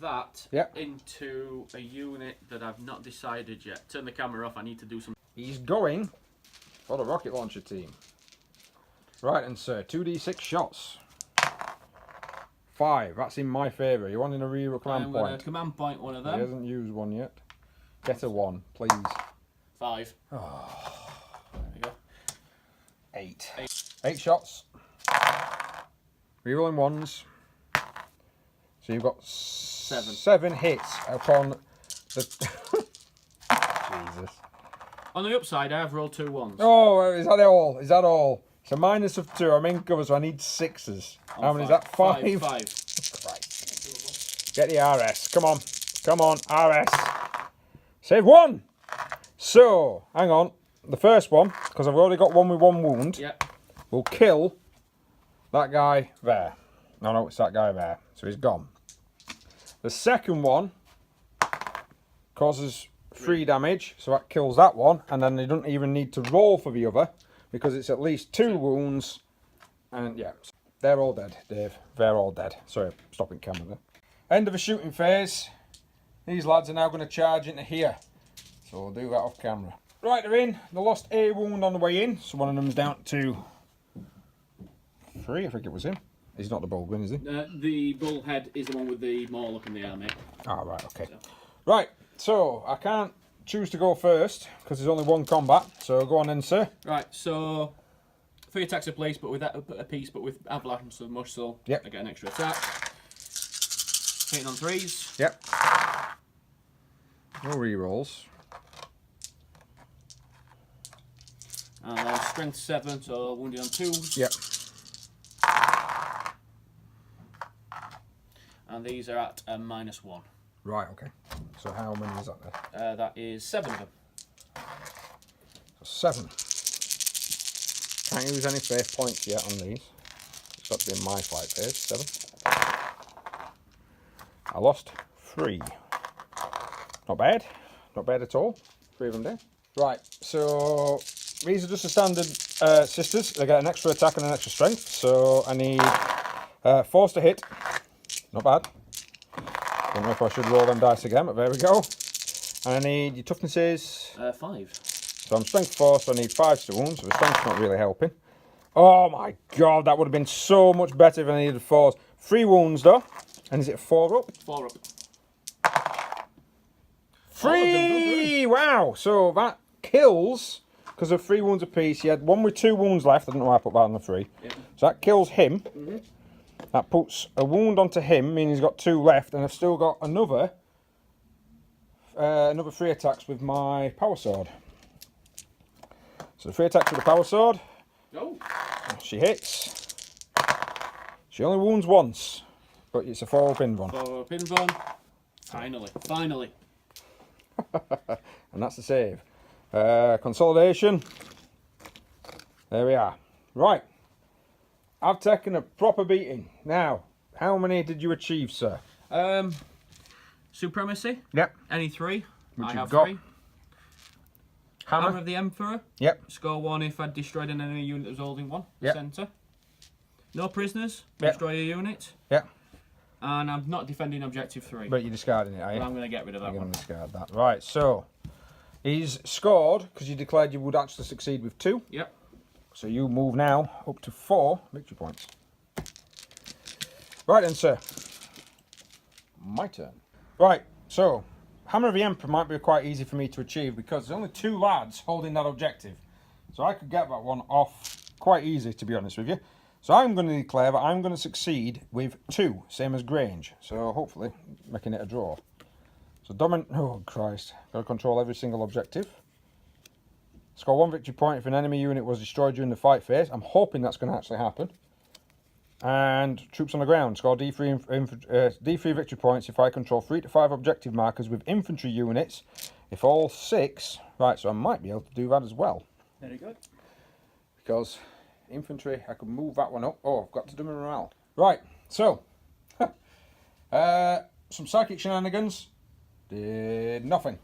that into a unit that I've not decided yet. Turn the camera off. I need to do some. He's going for the rocket launcher team. Right, and sir, 2d6 shots. 5. That's in my favour. You wanting a real command point? Command point one of He them. hasn't used one yet. Get a 1, please. 5. Oh. There we go. 8. 8 shots. Rerolling 1s. So you've got 7 hits upon the Jesus. On the upside, I have rolled 2 ones. Oh, is that all? Is that all? It's a minus of 2. I'm in cover, so I need 6s. How many is that? 5? 5. Christ. Get the RS. Come on. Come on, RS. Save 1. So, hang on. The first one, because I've already got one with 1 wound, will kill that guy there. No, it's that guy there. So he's gone. The second one causes 3 damage, so that kills that one, and then they don't even need to roll for the other because it's at least 2 wounds. And yeah, they're all dead, Dave. They're all dead. Sorry, stopping camera there. End of the shooting phase. These lads are now going to charge into here, so we'll do that off camera. Right, they're in. They lost a wound on the way in, so one of them's down to 3. I think it was him. He's not the Bulgrin, is he? The bullhead is the one with the Morlock and the army. Ah, right, okay. So. Right, so I can't choose to go first because there's only 1 combat. So go on then, sir. Right, so 3 attacks a piece, but with avalanche of muscle, I get an extra attack. Hitting on 3s. Yep. No rerolls. And strength 7, so wounded on 2s. Yep. And these are at a -1. Right, okay. So how many is that there? That is 7 of them. So 7. Can't use any faith points yet on these. It's got to be in my fight phase. 7. I lost 3. Not bad. Not bad at all. 3 of them there. Right, so these are just the standard sisters. They get an extra attack and an extra strength. So I need force to hit. Not bad. Don't know if I should roll them dice again, but there we go. And I need, your toughness is? 5. So I'm strength 4, so I need 5 stones. So the strength's not really helping. Oh my god, that would have been so much better if I needed 4s. 3 wounds though. And is it 4 up? 4 up. 3! Wow! So that kills, because of 3 wounds apiece. He had one with 2 wounds left. I don't know why I put that on the 3. Yep. So that kills him. That puts a wound onto him, meaning he's got 2 left, and I've still got another 3 attacks with my power sword. So 3 attacks with the power sword. Oh. She hits. She only wounds once, but it's a 4 pin one. 4 pin one. Finally. And that's the save. Consolidation. There we are. Right. I've taken a proper beating. Now, how many did you achieve, sir? Supremacy. Yep. Any 3. Which I you've have got. 3. Hammer of the Emperor. Yep. Score 1 if I'd destroyed an enemy unit that was holding 1. Yep. Centre. No prisoners. Yep. Destroy a unit. Yep. And I'm not defending objective 3. But you're discarding it, are you? But I'm going to get rid of that You're one. going to discard that. Right, so he's scored because you declared you would actually succeed with 2. Yep. So you move now up to 4 victory points. Right then, sir. My turn. Right, so Hammer of the Emperor might be quite easy for me to achieve because there's only 2 lads holding that objective. So I could get that one off quite easy, to be honest with you. So I'm going to declare that I'm going to succeed with 2, same as Grange. So hopefully making it a draw. So oh Christ, got to control every single objective. Score 1 victory point if an enemy unit was destroyed during the fight phase. I'm hoping that's going to actually happen. And troops on the ground. Score D3 victory points if I control 3 to 5 objective markers with infantry units. If all 6... Right, so I might be able to do that as well. Very good. Because infantry, I can move that one up. Oh, I've got to do my morale. Right, so... some psychic shenanigans. Did nothing.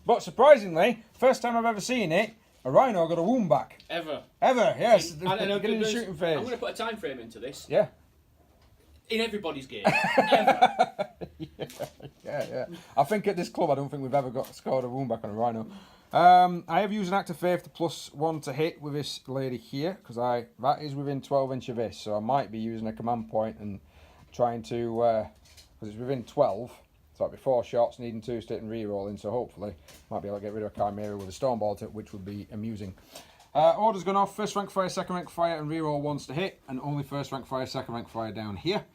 But surprisingly, first time I've ever seen it, a rhino got a wound back. Ever, yes. I know, in the shooting phase. I'm going to put a time frame into this. Yeah. In everybody's game. Ever. Yeah. I think at this club, I don't think we've ever scored a wound back on a rhino. I have used an act of faith to +1 to hit with this lady here, because that is within 12 inch of this, so I might be using a command point and trying to, because it's within 12. So that'd be 4 shots, needing 2 stick and re-rolling, so hopefully might be able to get rid of a Chimera with a Stormbolt, which would be amusing. Order's gone off, first rank fire, second rank fire, and re-roll once to hit, and only first rank fire, second rank fire down here.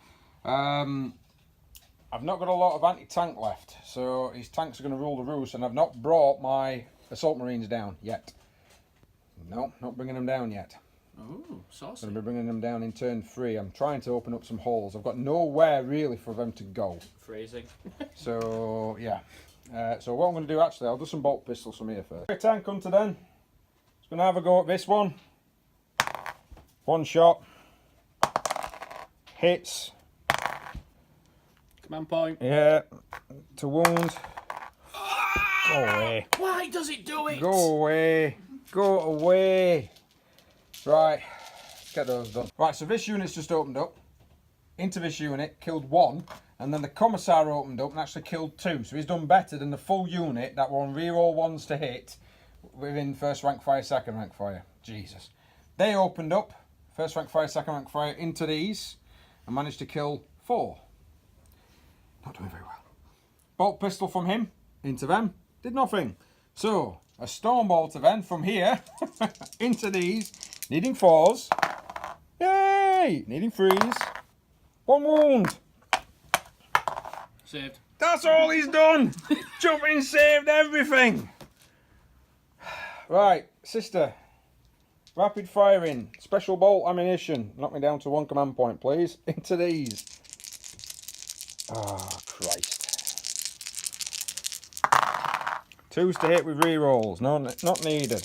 I've not got a lot of anti-tank left, so his tanks are going to rule the roost, and I've not brought my assault marines down yet. No, not bringing them down yet. Oh, saucy. Going to be bringing them down in turn 3. I'm trying to open up some holes. I've got nowhere really for them to go. Phrasing. So, yeah. So what I'm going to do, actually, I'll do some bolt pistols from here first. Tank hunter then. Just going to have a go at this one. One shot. Hits. Command point. Yeah. To wound. Go away. Why does it do it? Go away. Go away. Right. Get those done. Right, so this unit's just opened up. Into this unit, killed 1. And then the commissar opened up and actually killed 2. So he's done better than the full unit that were on reroll 1s to hit within first rank fire, second rank fire. Jesus. They opened up, first rank fire, second rank fire, into these and managed to kill 4. Not doing very well. Bolt pistol from him into them, did nothing. So, a storm bolt then from here into these, needing 4s. Yay! Needing 3s. 1 wound. Saved. That's all he's done. Jumping saved everything. Right, sister. Rapid firing. Special bolt ammunition. Knock me down to 1 command point, please. Into these. Oh, Christ. 2s to hit with rerolls. No, not needed.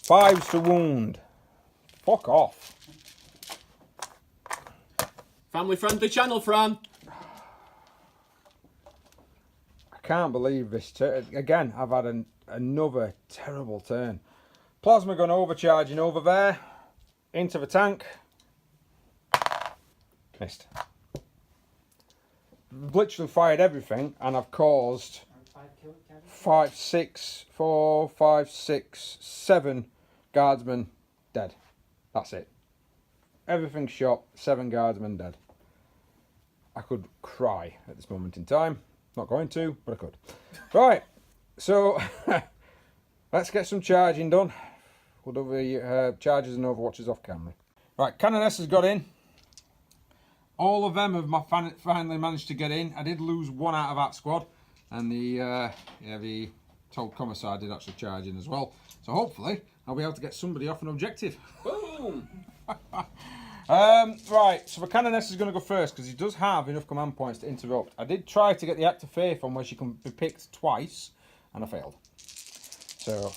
5s to wound. Fuck off. Family friendly channel, Fran. I can't believe this turn. Again, I've had another terrible turn. Plasma gun overcharging over there. Into the tank. Missed. Literally fired everything, and I've caused 5, 6, 4, 5, 6, 7 guardsmen dead. That's it. Everything shot, 7 guardsmen dead. I could cry at this moment in time. Not going to, but I could. Right, so let's get some charging done. We'll do the charges and overwatches off camera. Right, Canoness has got in. All of them have finally managed to get in. I did lose 1 out of that squad, and the told commissar did actually charge in as well. So hopefully I'll be able to get somebody off an objective. Boom! Right, so the Canoness is going to go first because he does have enough command points to interrupt. I did try to get the Act of Faith on where she can be picked twice, and I failed. So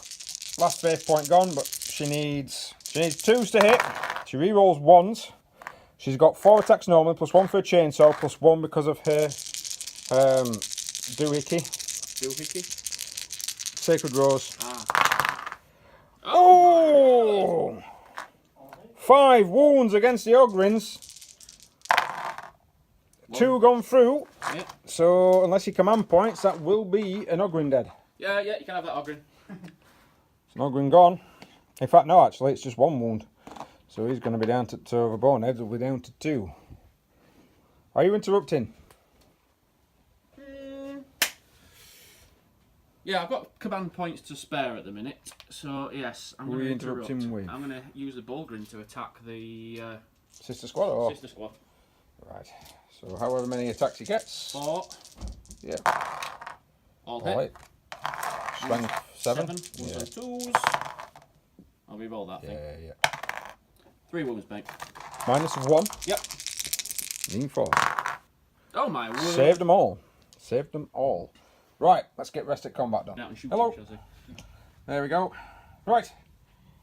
last faith point gone, but she needs 2s to hit. She rerolls 1s. She's got 4 attacks normally, plus 1 for a chainsaw, plus 1 because of her doohickey. Doohickey? Sacred Rose. Ah. Oh! 5 wounds against the Ogrins. 2 gone through. Yep. So unless you command points, that will be an Ogrin dead. Yeah, you can have that Ogrin. It's an Ogrin gone. In fact, no, actually, it's just 1 wound. So he's going to be down to the Boneheads will be down to 2. Are you interrupting? Yeah, I've got command points to spare at the minute. So, yes, I'm going to interrupt. Him with? I'm going to use the Bulgrin to attack the Sister Squad? Or? Sister Squad. Right. So however many attacks he gets. 4. Yeah. All hit. Strength 7. Yeah. 2s. I'll re-roll that thing. Yeah. 3 wounds, mate. -1. Yep. Need 4. Oh my word. Saved them all. Saved them all. Right, let's get rest at combat done. Hello. There we go. Right.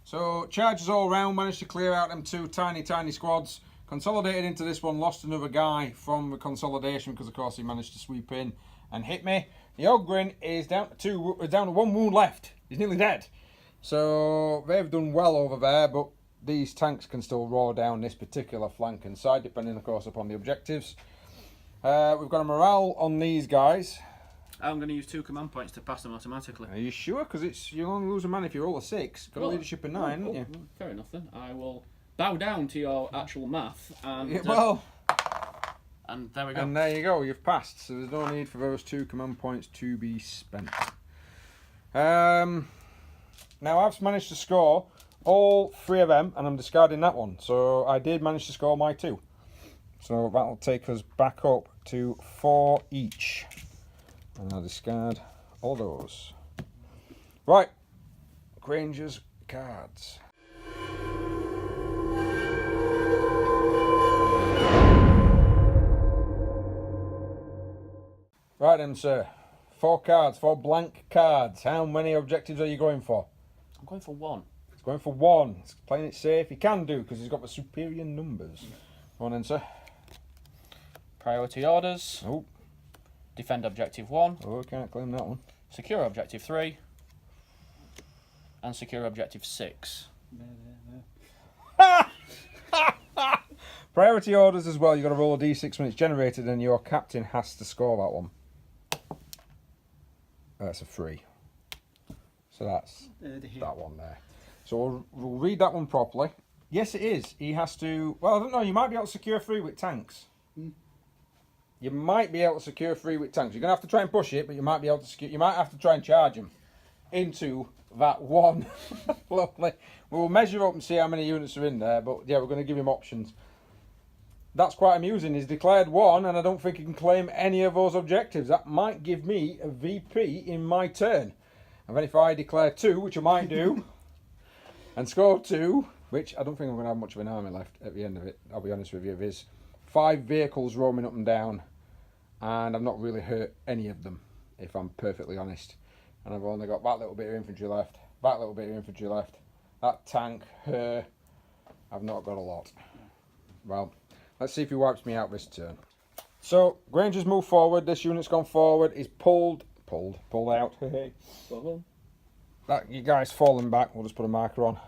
So charges all round, managed to clear out them 2 tiny squads. Consolidated into this one, lost another guy from the consolidation because of course he managed to sweep in and hit me. The Ogrin is down to 1 wound left. He's nearly dead. So they've done well over there, but these tanks can still roar down this particular flank and side, depending of course upon the objectives. We've got a morale on these guys. I'm going to use 2 command points to pass them automatically. Are you sure? Because you only lose a man if you roll a 6. Got a leadership of 9, haven't you? Fair enough then. I will bow down to your actual math and and there we go. And there you go. You've passed. So there's no need for those 2 command points to be spent. Now I've managed to score all 3 of them, and I'm discarding that one. So I did manage to score my 2. So that'll take us back up to 4 each. And I'll discard all those. Right, Granger's cards. Right then, sir. 4 cards, 4 blank cards. How many objectives are you going for? I'm going for 1. He's going for 1. He's playing it safe. He can do because he's got the superior numbers. Go on then, sir. Priority orders. Oh. Defend objective 1. Oh, I can't claim that one. Secure objective 3. And secure objective 6. Priority orders as well. You've got to roll a d6 when it's generated and your captain has to score that one. That's a 3. So that's that one there. So we'll read that one properly. Yes, it is. He has to... Well, I don't know. You might be able to secure 3 with tanks. You might be able to secure 3 with tanks. You're going to have to try and push it, but you might be able to secure... You might have to try and charge him into that one. Lovely. We'll measure up and see how many units are in there, but yeah, we're going to give him options. That's quite amusing. He's declared 1, and I don't think he can claim any of those objectives. That might give me a VP in my turn. And then if I declare 2, which I might do, and score 2, which I don't think I'm going to have much of an army left at the end of it, I'll be honest with you, there's 5 vehicles roaming up and down, and I've not really hurt any of them, if I'm perfectly honest. And I've only got that little bit of infantry left, that little bit of infantry left, that tank, her. I've not got a lot. Well, let's see if he wipes me out this turn. So, Granger's moved forward, this unit's gone forward, he's pulled out, hey. That, you guys falling back, we'll just put a marker on.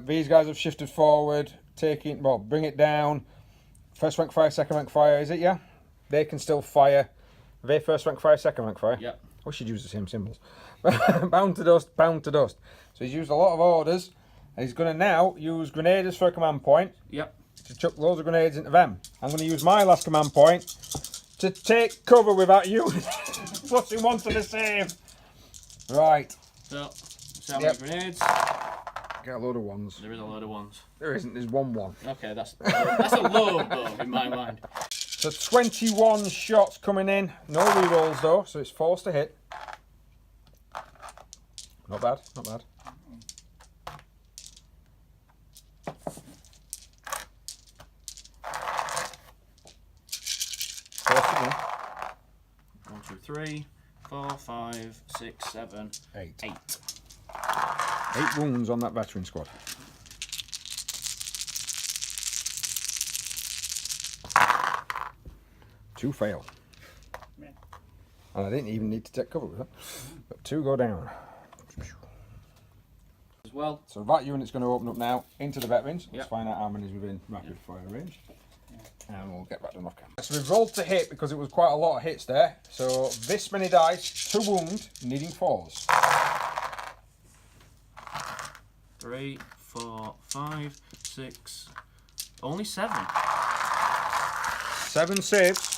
These guys have shifted forward, bring it down. First rank fire, second rank fire, is it, yeah? They can still fire. They first rank fire, second rank fire? Yep. We should use the same symbols. Bound to dust, bound to dust. So he's used a lot of orders, and he's going to now use grenadiers for a command point. Yep. To chuck loads of grenades into them. I'm going to use my last command point to take cover with that unit. Plus he wanted to save. Right. So how many grenades? Get a load of ones. There is a load of ones. There isn't, there's 1. Okay, that's a load though, in my mind. So 21 shots coming in. No rerolls though, so it's forced to hit. Not bad, not bad. Forced again. 1, 2, 3, 4, 5, 6, 7, 8. 8. 8 wounds on that veteran squad. Two fail. And I didn't even need to take cover with it. But 2 go down. As well. So that unit's going to open up now into the veterans. Let's Yep. find out how many's within rapid fire range. And we'll get that done off camera. So we've rolled to hit because it was quite a lot of hits there. So this many dice to wound, needing 4s. 3, 4, 5, 6. Only 7. 7 saves.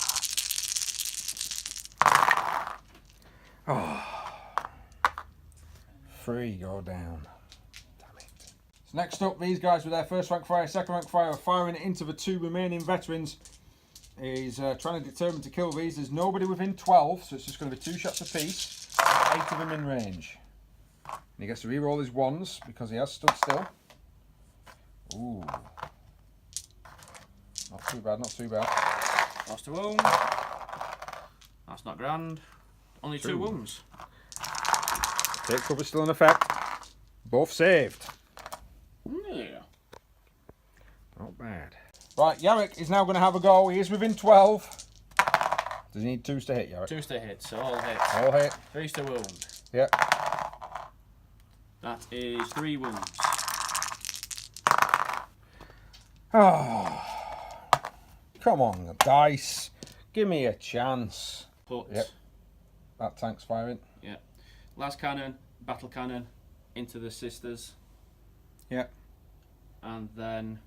Oh. 3 go down. Damn it. So next up, these guys with their first rank fire, second rank fire, are firing it into the 2 remaining veterans. He's trying to determine to kill these. There's nobody within 12, so it's just going to be 2 shots apiece. 8 of them in range. And he gets to re-roll his 1s because he has stood still. Ooh. Not too bad, not too bad. Lost a wound. That's not grand. Only 2 wounds. Take cover still in effect. Both saved. Yeah. Not bad. Right, Yarrick is now going to have a go. He is within 12. Does he need 2s to hit, Yarrick? 2s to hit, so all hit. All hit. 3s to wound. Yep. That is 3 wounds. Oh. Come on, dice. Give me a chance. Put. Yep. That tank's firing. Yeah. Last cannon, battle cannon, into the sisters. Yep. And then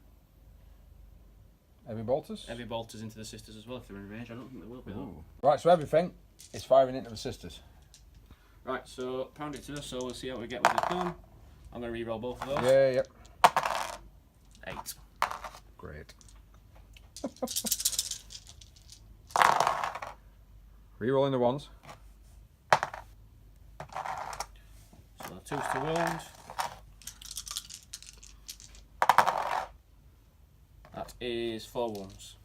Heavy bolters? heavy bolters into the sisters as well if they're in range. I don't think they will be though. Ooh. Right, so everything is firing into the sisters. Right, so pound it to us, so we'll see how we get with this gun. I'm going to re-roll both of those. Yeah, yep. 8. Great. Rerolling the ones. So 2s to wound. That is 4 wounds.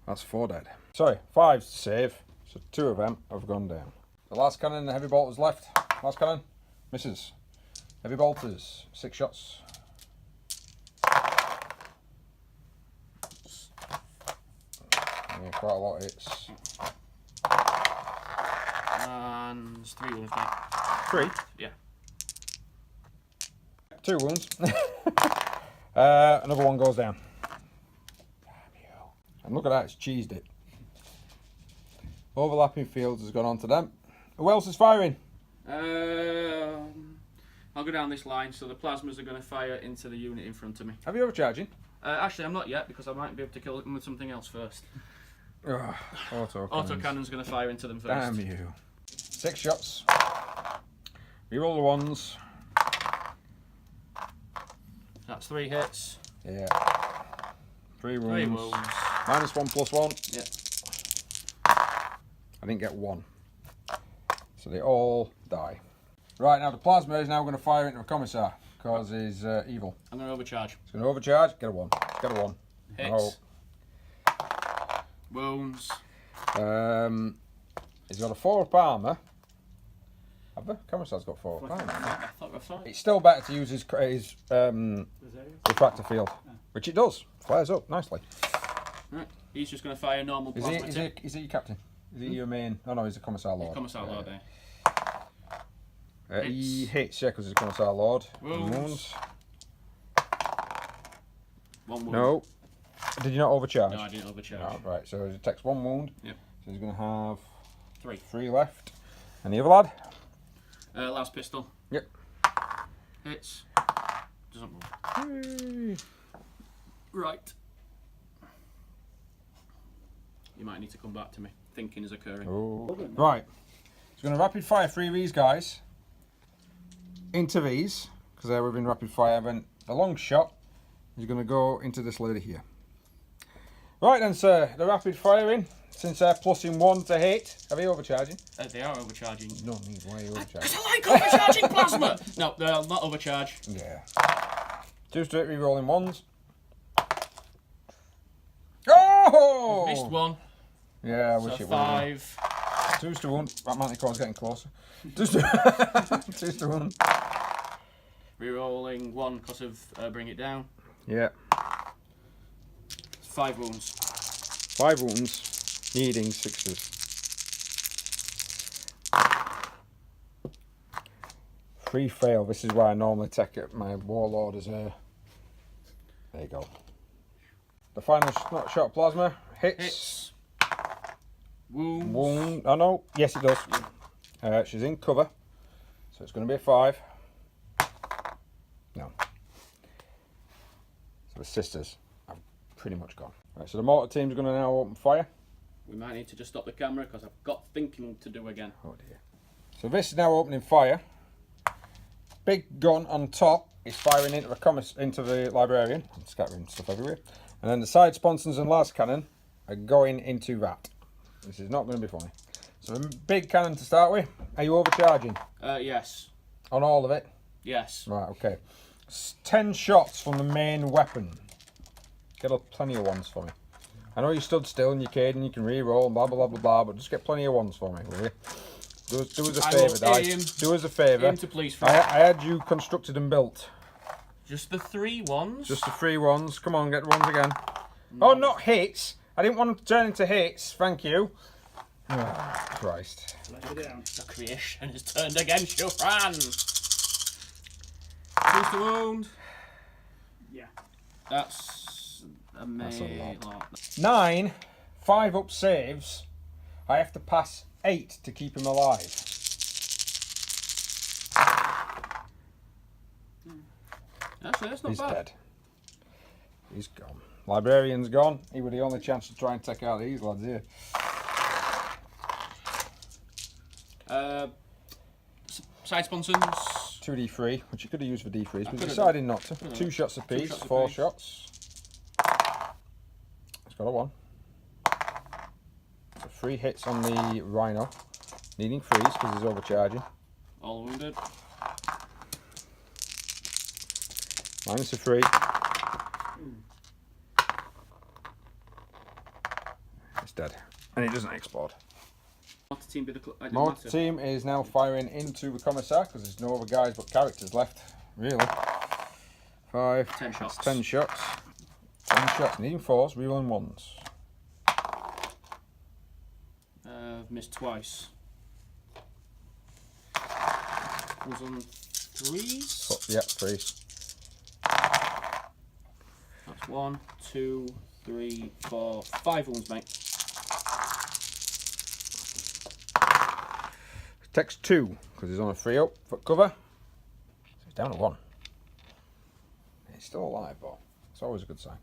That's 4 dead. Sorry, 5 to save. So 2 of them have gone down. The last cannon, the heavy bolt is left. Last cannon, misses. Heavy bolters, 6 shots. Yeah, quite a lot of hits. And 3 wounds, mate. 3? Yeah. 2 wounds. Another one goes down. And look at that, it's cheesed it. Overlapping fields has gone on to them. Who else is firing? I'll go down this line, so the plasmas are going to fire into the unit in front of me. Have you overcharging? Actually, I'm not yet, because I might be able to kill them with something else first. Autocannon's going to fire into them first. Damn you. 6 shots. Reroll the ones. That's 3 hits. Yeah. 3 wounds. 3 wounds. -1 +1. Yeah. I didn't get 1. So they all die. Right, now the plasma is now going to fire into a commissar because he's evil. I'm going to overcharge. He's going to overcharge. Get a 1. Get a 1. Hits. Wounds. He's got a 4 up armour. Have the commissar's got 4 up armour? I thought we were fine. It's still better to use his refractor field, which it does. Flares up nicely. Right. He's just going to fire normal Is plasma. he your captain? Is he your main? Oh no, he's a commissar lord. Commissar Lord, he hits, yeah, because he's a commissar lord. Wounds. 1 wound. No. Did you not overcharge? No, I didn't overcharge. Oh, right, so he takes 1 wound. Yep. So he's going to have 3 left. And the other lad? Last pistol. Yep. Hits. Doesn't move. Right. You might need to come back to me. Thinking is occurring. Oh. Right. So we're going to rapid fire 3 of these guys into these, because they're within rapid fire. Then the long shot is going to go into this lady here. Right then, sir. The rapid firing, since they're +1 to hit. Are they overcharging? They are overcharging. No need. Why are you overcharging? Because I like overcharging plasma! No, they'll not overcharge. Yeah. 2 straight re-rolling ones. Oh! Missed 1. Yeah, I wish So it would. 5. 2 to 1. That manticore's getting closer. 2 to 1. Rerolling 1 because of bring it down. Yeah. 5 wounds. 5 wounds. Needing 6s. 3 fail. This is why I normally take it. My warlord as a. There you go. The final shot of plasma hits. Wounds. Wound. Oh no. Yes, it does. She's in cover, so it's going to be a 5. No. So the sisters have pretty much gone. Right. So the mortar team's going to now open fire. We might need to just stop the camera because I've got thinking to do again. Oh dear. So this is now opening fire. Big gun on top is firing into the librarian, scattering stuff everywhere. And then the side sponsons and last cannon are going into that. This is not going to be funny. So a big cannon to start with. Are you overcharging? Yes. On all of it? Yes. Right, okay. 10 shots from the main weapon. Get plenty of ones for me. I know you stood still in your cage and you can re-roll and blah, blah, blah, blah, blah, but just get plenty of ones for me, will you? Do us a favour, guys. Do us a favour. Aim to please. I had you constructed and built. Just the 3 ones? Just the 3 ones. Come on, get the ones again. No. Oh, not hits. I didn't want them to turn into hits. Thank you. Oh, Christ. The creation is turned against you, Fran. 2 to wound. Yeah. That's a lot. 9, 5 up saves. I have to pass 8 to keep him alive. Actually, that's not He's bad. dead. He's gone. Librarian's gone. He was the only chance to try and take out these lads here. Side sponsons. 2d3, which you could have used for d3s, but decided not to. 2 shots apiece, 4 shots. It's got a 1. So 3 hits on the Rhino, needing freeze because he's overcharging. All wounded. Minus a 3. It's dead. And it doesn't explode. Mortar team is now firing into the Commissar because there's no other guys but characters left, really. 5, 10 shots. 10 shots. 10 shots, needing 4s, rerolling 1s. I've missed twice. Was on 3s? Oh, yeah, 3s. That's 1, 2, 3, 4, 5 wounds, mate. Takes 2 because he's on a 3-up for cover. So he's down to 1. He's still alive, but it's always a good sign.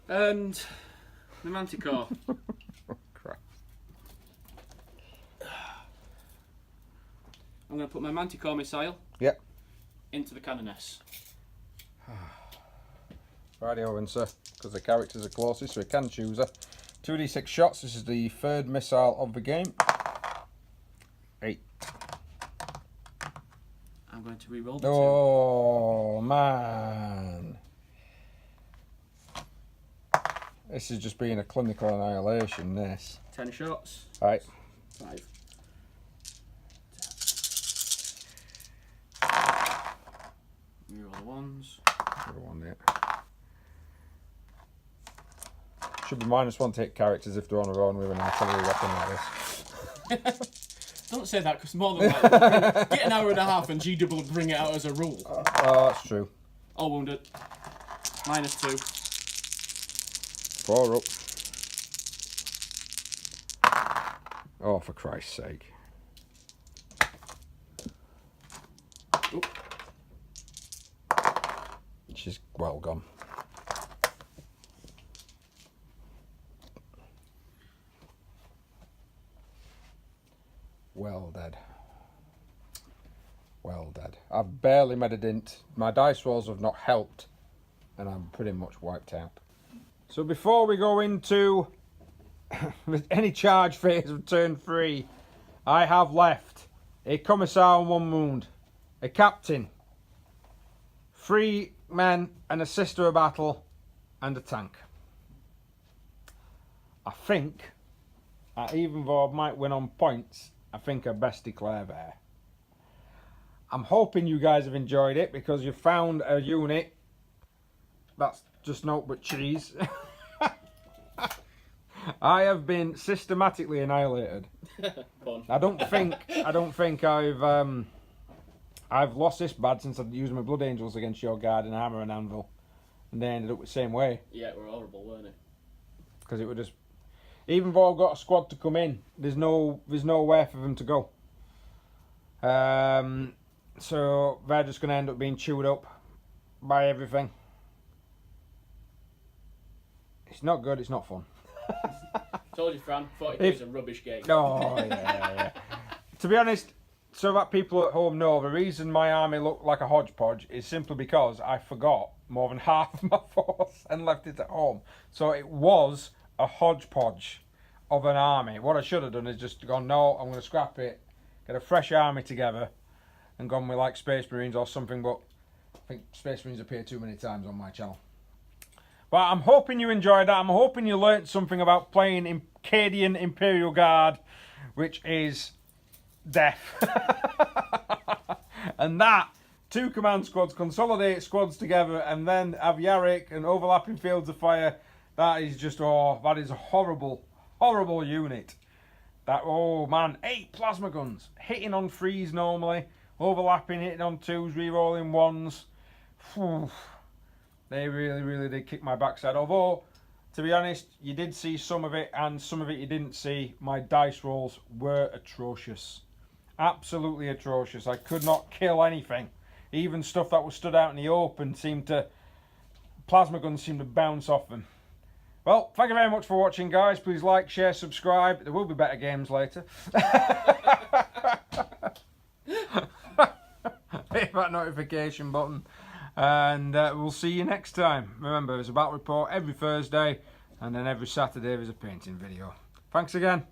And the Manticore. Crap. I'm going to put my Manticore missile into the Cannoness. Radio and sir, because the characters are closest, so he can choose her. 2d6 shots. This is the 3rd missile of the game. 8. I'm going to re-roll the 2. Oh man, this is just being a clinical annihilation. This 10 shots. right. 5. Reroll the 1s. Another 1 there. Should be -1 to hit characters if they're on their own with an artillery weapon like this. Don't say that, because more than likely, get an hour and a half and GW will bring it out as a rule. Oh, that's true. All wounded. -2. 4 up. Oh, for Christ's sake. Oop. She's well gone. Well dead. Well dead. I've barely made a dent. My dice rolls have not helped, and I'm pretty much wiped out. So before we go into any charge phase of turn 3, I have left a Commissar on 1 wound, a Captain, 3 men and a Sister of Battle, and a tank. I think, even though I might win on points, I think I best declare there. I'm hoping you guys have enjoyed it because you found a unit that's just nothing but cheese. I have been systematically annihilated. I don't think I've lost this bad since I've used my Blood Angels against your guard and Hammer and Anvil, and they ended up the same way. Yeah, it were horrible, weren't it? Because it would just, even though I've got a squad to come in, there's nowhere for them to go. So they're just going to end up being chewed up by everything. It's not good. It's not fun. Told you, Fran. 40k is a rubbish game. Oh yeah. To be honest, so that people at home know, the reason my army looked like a hodgepodge is simply because I forgot more than half of my force and left it at home. So it was a hodgepodge of an army. What I should have done is just gone, no, I'm going to scrap it, get a fresh army together, and gone with like Space Marines or something, but I think Space Marines appear too many times on my channel. But I'm hoping you enjoyed that. I'm hoping you learnt something about playing Cadian Imperial Guard, which is death. And that, 2 command squads, consolidate squads together, and then have Yarrick and overlapping fields of fire. That is just, that is a horrible, horrible unit. That, oh man, 8 plasma guns, hitting on 3s normally, overlapping, hitting on 2s, re-rolling 1s. Whew. They really, really did kick my backside. Although, to be honest, you did see some of it, and some of it you didn't see. My dice rolls were atrocious. Absolutely atrocious. I could not kill anything. Even stuff that was stood out in the open plasma guns seemed to bounce off them. Well, thank you very much for watching, guys. Please like, share, subscribe. There will be better games later. that notification button. And we'll see you next time. Remember, there's a battle report every Thursday, and then every Saturday there's a painting video. Thanks again.